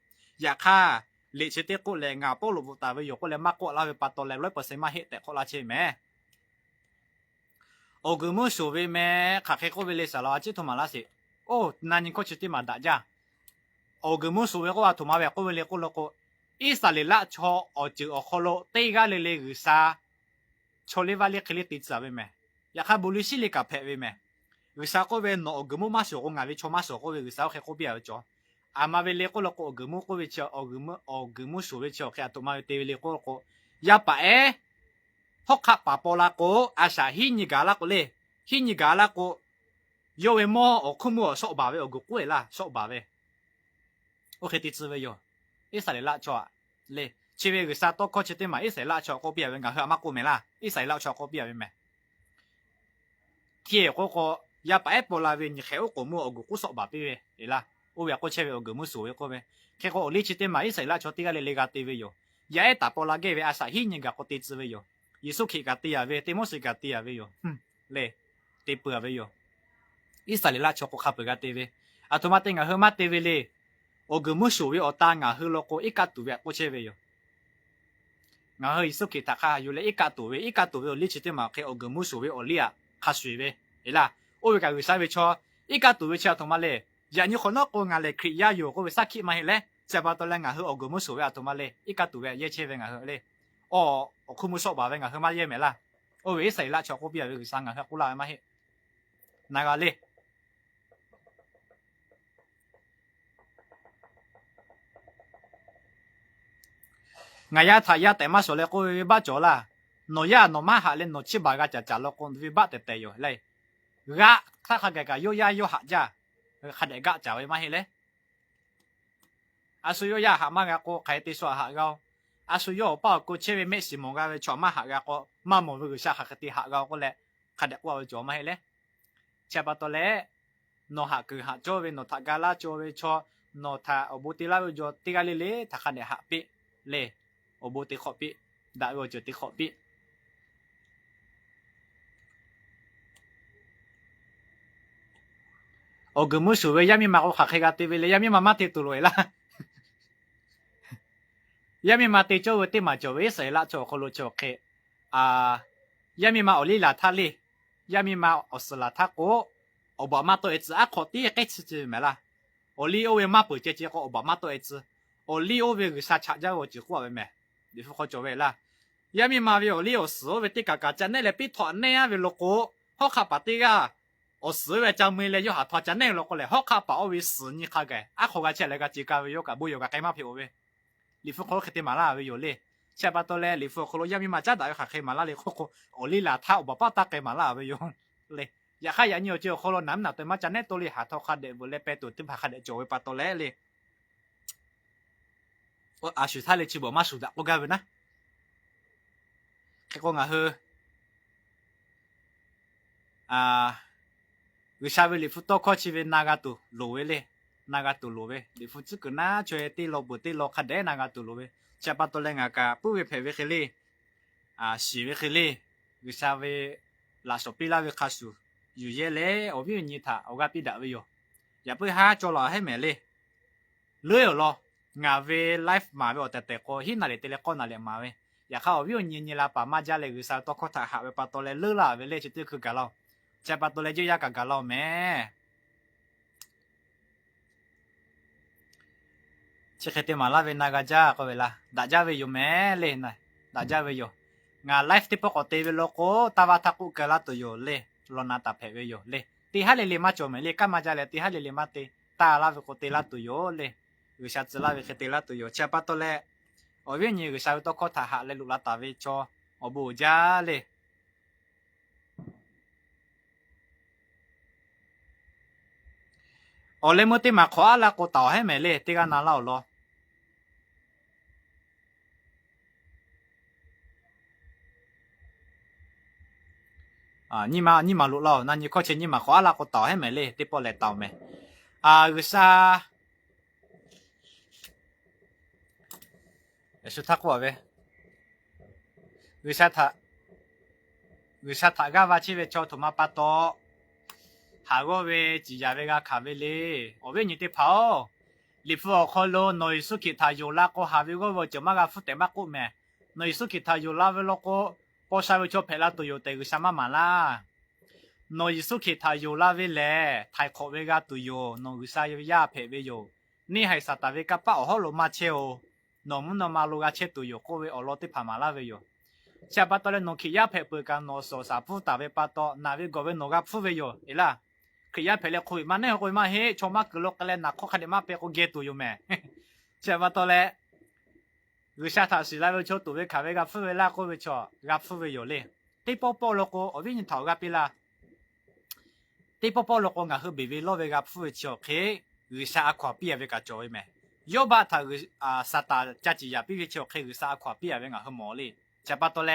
ya kha lệ chế tiết cô lệ ngào不录ta với yo cô lệ mắc cô la với bắt đầu lệ lấy bớt xem mà hết tại cô la chế mẹ, ô cái mua số với mẹ khắc cái cô với lệ sao là chỉ thằng mà là gì, ô nãy những cô chỉ tìm mà đã ra, ô cái mua số với cô à thằng mà với cô với lệ cô lo cô, ít sao lệ là cho ở chữ ở kholo tây ga lệ lệ cái sa, cho lệ vào lệ cái lệ tít sao với mẹ, ya kha bù lì xí lệ cà phê với mẹ. Vì sao có về nó cái mua mà số con ngài với cho mà số có về vì sao khi có biết cho à mà về lấy có là có cái mua có về cho cái mua số về cho khi tụi mà về lấy có ya phải học khắp bà bỏ là có à sao hi nhị gà là có lẽ hi nhị gà là có yêu về mua ở không mua số bà về ở cái quê là số bà về ok thì chỉ về yo ít sai là cho lẽ chỉ về cái sao tôi có chỉ tên mà ít sai là cho có biết về ngài hơi mà có mấy là ít sai là cho có biết về mẹ thì có ya phải bỏ lại về những khéo của mua ở cái số bạc về là ôi ya có chơi về ở cái mua số cái về cái có lý chỉ tên mà ít xảy ra cho tiga lệ gạt về yo ya ta bỏ lại cái về asa hi những cái có tiền về yo Yesu khi gạt tiền về tiền mua sự gạt tiền về yo lệ tiền bừa về yo ít xảy ra cho có khắp gạt về à tụi mà tên hơi mà về lệ ở cái mua số về ở ta ngà hơi lo có ít cái tụ về có chơi về yo ngà hơi Yesu khi ta khá yo lệ ít cái tụ về lý chỉ tên mà cái ở cái mua số về ở lia khá suy về là ôi cái người sai về cho ít cái tuổi cho thằng mà lệ giờ như con nó con ngà lệ khi ya yo có về sát khi mà lệ sẽ bắt đầu là ngà hư ở cái mua số về thằng mà lệ ít cái tuổi về ye chơi về ngà hư lệ ở khu mua số bảo về ngà hư mà ye mẹ là ôi vậy xảy ra cho có bây giờ sang ngà hư cũng là mà hết nào cái lệ ngà ya thay ya tại mà số lệ có bắt chỗ là nó ya nó mà hạ lên nó chỉ bảo cái chả lo con vì bắt để tay yo lệ gạถ้าเขาแก่โยยาโยหะจ้าขัดเอกะจ่าไว้มาให้เลยอาสุโยยาหะมากก็ใครติสวะหะเราอาสุโยป้าก็เชื่อไม่สิมองกันชอบมาหะก็มามองไปก็ชาหะกติหะเราก็แหละขัดเอกว่าจ่อมาให้เลยเชื่อปะตัวเลยโนหะคือหะจ่อเวโนทักกาลาจ่อเวชอโนทาอบุติลาจ่อติกาเลเลทักขัดเอกหะปิเลยอบุติขอปิได้ว่าจ่อติขอปิโอ้ก็มุสุเวยังมีมาก็ขัดให้กันตีเวเลยยังมีมาติดตัวเลยละยังมีมาติดโจวติมาโจวเสร็จละโจคนรู้โจเคยังมีมาอลิลาทะเลยังมีมาอสลาทะโกอบามาตัวเอซอะขอตีแค่ชิไหมล่ะอลิโอเวมาเปิดเจก็อบามาตัวเอซอลิโอเวก็ซาชะจ้าโอจิกัวเวแม่ดิฟูเขาโจวเวละยังมีมาเวอลิโอสเวติกากาจันเนี่ยเลยปิดถอนเนี่ยเวโลโก้เขาขับปฏิกา我10月将没来有下拖真内落过来，好卡把我为10年卡个，啊好个车来个自家为有个没有个改码票喂，你副可去的马拉为有嘞，下巴多嘞，你副可罗要咪马家大有下开马拉嘞，可我哩啦他我爸打给马拉为有嘞，也还人有就可罗南那对马真内多哩下拖卡的，为嘞白多对怕卡的就为巴多嘞嘞，我阿叔他嘞去无马输的，我讲为呐，这个我去为啥为你副多考起为那个都路为嘞，那个都路为，你副这个那就地路不地路看的那个都路为，下巴多嘞那个不为陪为去嘞，洗为去嘞，为啥为拉手臂拉为卡数，有些嘞我比你他，我个比达为哟，也不哈做了还没嘞，累了咯，我为 life 嘛为我带带过，现那里带来过那里嘛为，也靠我比你啦爸妈家嘞为啥多考他哈为巴多嘞累了为嘞就对去干了。จะปัดตัวเล็กจะยากกับเราแม่เชื่อเต็มมาลาเวนักจ้าก็เวลาด่าจ้าเวอยู่แม่เลยนะด่าจ้าเวอยู่งานไลฟ์ที่ปกติเวลโก้ตาวัตกุกะลาตัวอยู่เลยลอนาตาเพเวอยู่เลย地下里里嘛做没哩，干嘛家嘞？地下里里嘛地，大拉个地拉都有嘞，有下子拉个地拉都有，吃巴多嘞。我愿意有下多靠他下嘞，路拉大位做，我不家嘞。我嘞么地嘛夸啦个岛还没嘞，地个拿老咯。你嘛录了，那你靠前你嘛花了个岛还没嘞，得不来岛没？有啥？也是他过呗。有啥他个话去呗，叫他妈巴多，下个呗，几家呗个咖啡嘞，我呗你得跑。你副可咯，内苏其他有那个下边个就嘛个副得嘛个咩？内苏其他有那个那个，我稍微做陪啦都有得个什么嘛啦。nội số khi thay yêu la về lẽ thay khó về cái tụi yêu nội sao yêu ya phải về yêu ni hay sao ta về cái bảo họ lo mà cheo nó muốn nó mà lo cái chết tụi yêu có về ở lo tiếp phàm la về yêu cha bắt đầu nó khi ya phải bữa cái nó số sa phụ ta về bắt đầu na về gọi về nó cái phụ về yêu là khi ya phải là khôi mà này khôi mà hết cho mà cứ lo cái này khó khăn mà phải có ghét tụi yêu mẹ cha bắt đầu là người sao ta xử la về cho tụi về khá về cái phụ về la có về cho cái phụ về yêu lẽ tiếp bao lo có ở bên thảo cái bị làที่พ่อลูกงาคือบีบีโลเวกับฟูเชียวเคหรือซาขวาปีเวกับจอยไหมยอบ้าถ้าซาตาจัดจียาบีบีเชียวเคหรือซาขวาปีเวงาคือหมอเลยจะปัตตอเล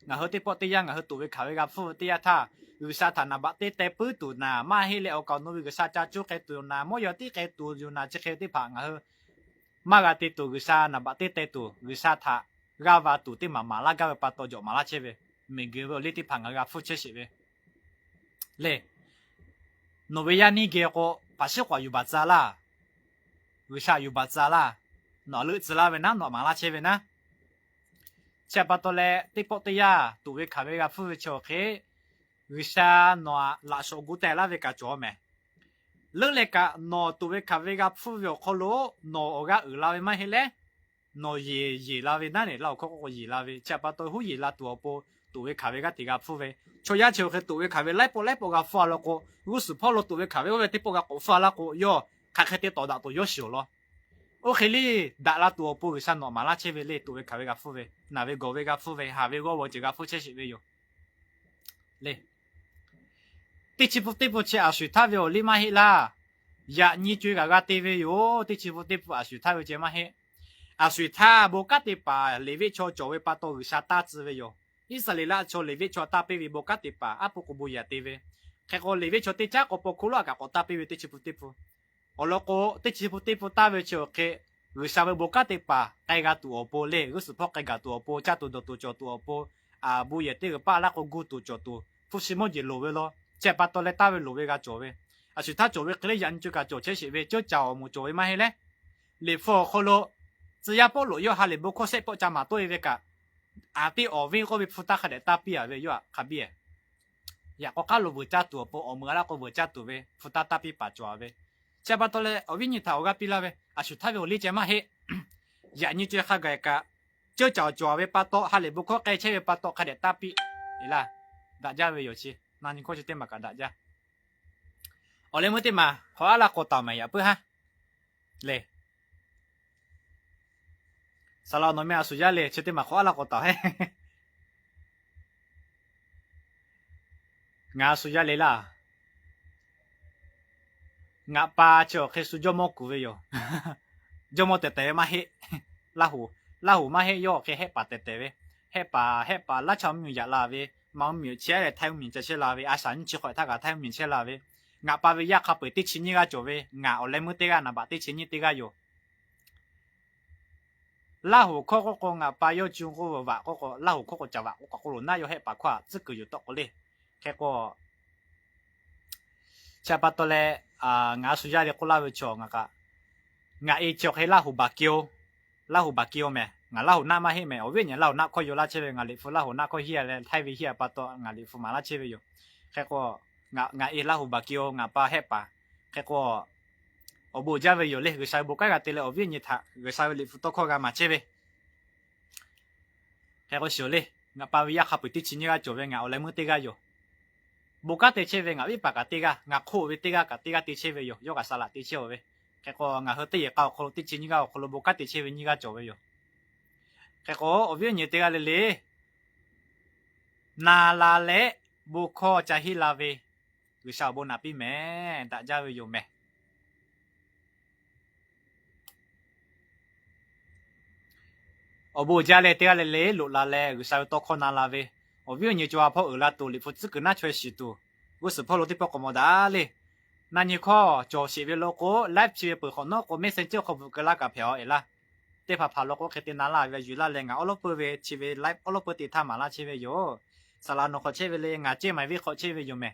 งาคือที่พ่อที่ยังงาคือตัวเวขาเวกับฟูที่ยาท่าหรือซาตานาบัตเตปื้ตัวนามาให้เลวก่อนนู้นหรือซาจ้าจุกตัวนาโมยที่ตัวอยู่นาจะเคที่ผ่านงาคือมากที่ตัวหรือซานาบัตเตตัวหรือซาท่ากาวาตัวที่มาลากาวปัตตอจมาลาเชเวไม่เกี่ยวที่ผ่านงากับฟูเชเชเวเลย โนเวียนี่เกี่ยวกับภาษาขวาอยู่บัดซาลาวิชาอยู่บัดซาลาหนอลึกซาลาเวนะหนอมาลาเชเวนะเชื่อปัตโตเลติปติยาตัวเวคาเวกาฟูวิชโอเควิชาหนอลาโชกุเตลาเวกาจ่อแม่เรื่องเล็กะหนอตัวเวคาเวกาฟูวิโคโลหนอโอกาลาเวมาเฮเลหนอเยลาเวนั่นเนี่ยเราเขาก็เยลาเวเชื่อปัตโตหูเยลาตัวโปตัวเวคาเวกาติกาฟูเวช่วยยาเชียวคือตัวเวคาเวไล่โปกาฟ้าแล้วก็รู้สึกพอเราตัวเวคาเวที่ปกาฟ้าแล้วก็ย่อคักแค่ตัวดักตัวย่อเสียว咯โอเคลี่ดักละตัวปูวิสันหนอมาละเชเวลี่ตัวเวคาเวกาฟูเวนาเวโกเวกาฟูเวหาเวโกวจิกาฟูเชชิเวโยเลยที่ชิบุเชอาสุท่าเวอลิมาฮิลายานี่จุยกากาเตเวโยที่ชิบุอาสุท่าเวเจมาฮิอาสุท่าโบกัติปาเลวิโชโจเวปาโตวิชาตาจิเวโยอิสราเอลโชเลวิโชตาเปวิโบกัติปาอาปุกุบุยาเตเวแค่ก็เลวิโชติจ้าก็ปกุลกับก็ตาเปวิที่ชิบุโอโลโกที่ชิบุตาเวโชเควิชาเวโบกัติปาไกกาตัวโปเลรู้สึกพอไกกาตัวโปจ้าตัวจอตัวโปบุยาเตกป้าละก็กูตัวจอตัวฟุชิโมจิโลเวโลเจ็บปาตัวเลตาเวโลเวกาโจเวอาสุท่าโจเวเคลยันจุกาโจเชชิเวโจจ้ามูโจเวมาให้เลยเลฟโคโล只要不路要哈里不可惜不加马多一个ที่อวิ่งก็ไปฟุตตาขัดตาเปียเว้ยว่าขับเบียอยากก็ข้าลูกจ้าตัวปอเมื่อแล้วก็เวจ้าตัวเว้ยฟุตตาตาปีปัจจุบันเว้ยเจ้าปัตตอเลยวิ่งยี่เท่ากับปีละเว้ยอาสุดท้ายเว้ยลิเจมาเฮอยากนี่จะข้าไงกะเจ้าจ่อจ่อเว้ยปัตโตฮาลิบุคก็ใช้เว้ยปัตโตขัดตาปีนี่ล่ะด่าจ้าเว้ยอยู่ชีนั่นนี่ก็จะเต็มมากด่าจ้าเอาเลยมื่อเต็มมาขออะไรก็ต่อมาอย่าเพื่อฮะเลยสลาวน้อยไม่เอาสุยาเลยเชื่อที่มาขออะไรก็ต่อให้งาสุยาเลยล่ะงาปาเชื่อแค่สุจโมกุเวโยจโมเตเตมาเฮลาหูมาเฮโยแค่เฮปาเตเตเวเฮปาละชาวมีอยากลาเวมังมีเชื่อเลยไทยมีจะเชื่อลาเวอาศัยจีขอยถ้ากับไทยมีเชื่อลาเวงาปาเวียขับไปที่ชิ้นนี้ก็จบเวงาเอาเลยมือเตกันนะบัดที่ชิ้นนี้เตกันอยู่ลาหูข้อก็งาปายจุงก็ว่าก็ลาหูข้อก็จะว่าก็รู้น่าอยู่ให้ปากขวาซึ่งก็อยู่ตกเลยแค่ก็ชาปัตตเลงาสุยาเรียกลาหูชงงาเอจกให้ลาหูบากิโอแม่งาลาหูหน้ามาให้แม่เอาเวียนลาหูหน้าข้อยอยู่ลาเชเวงาลิฟูลาหูหน้าข้อยเฮียเลยไทยวิเฮียปัตตงาลิฟูมาลาเชเวอยู่แค่ก็งาเอลาหูบากิโองาปาให้ปาแค่ก็我不加为有嘞，个啥不改个得了，我愿意他个啥里头靠个嘛这呗，还个小嘞，我把位呀还不得钱个做呗，我来么得个有， บุกติเชเวงอ่ะวิปากติกะงาคู่วิติกะกติกะติเชเวอยู่ยกกับสลัดติเชเวแค่ก็งาเฮติเก้าคนติชินิกะคนบุกติเชเวนิกะจบอยู่แค่ก็อวิญญาติกะเลยนาลาเลบุคอจะฮิลาเววิชาบนาปีแม่ตาจาเวอยู่แม่อบูจาเลเตะเลลุลาเลวิชาตอคอนาลาเวอวิญญาจวาพออุลาตุลิฟุตซึกน่าช่วยสิตุกุสพอลติปกมดาเลนั่นนี่ข้อจอชีวิตโลกไลฟ์ชีวิตเปิดของนอกก็ไม่เซนเจอร์ของบุกลากะเพียวเอล่ะเตะพาพาโลกเคตินาลาเวยูลาเลงาอโลเปเวชีวิตไลฟ์อโลเปติทามาลาชีวิตโยสลานอคเชเวเลงาเจไม่วิขอเชเวอยู่แม่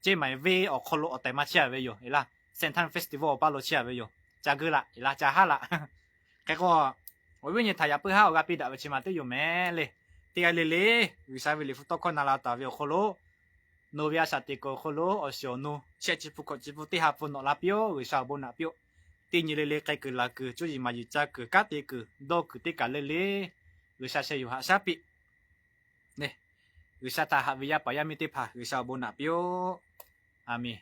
เจไม่วิออกคโลอแต่มาเชียเวอยู่เอล่ะเซนทันเฟสติวัลปาโลเชียเวอยู่จากึละเอล่ะจาฮะละแค่ก็我问你，他也不好，我比他起码都有买嘞。第二嘞，为啥为了不多看那拉大表好咯？诺维亚啥地个好咯？而小诺，现在不可只不底下不拿拉表，为啥不拿表？第二嘞，该个那个就是嘛就这个家的个，多个的个嘞，为啥是有下啥比？呢？为啥他还为呀把呀没得怕？为啥不拿表？阿弥。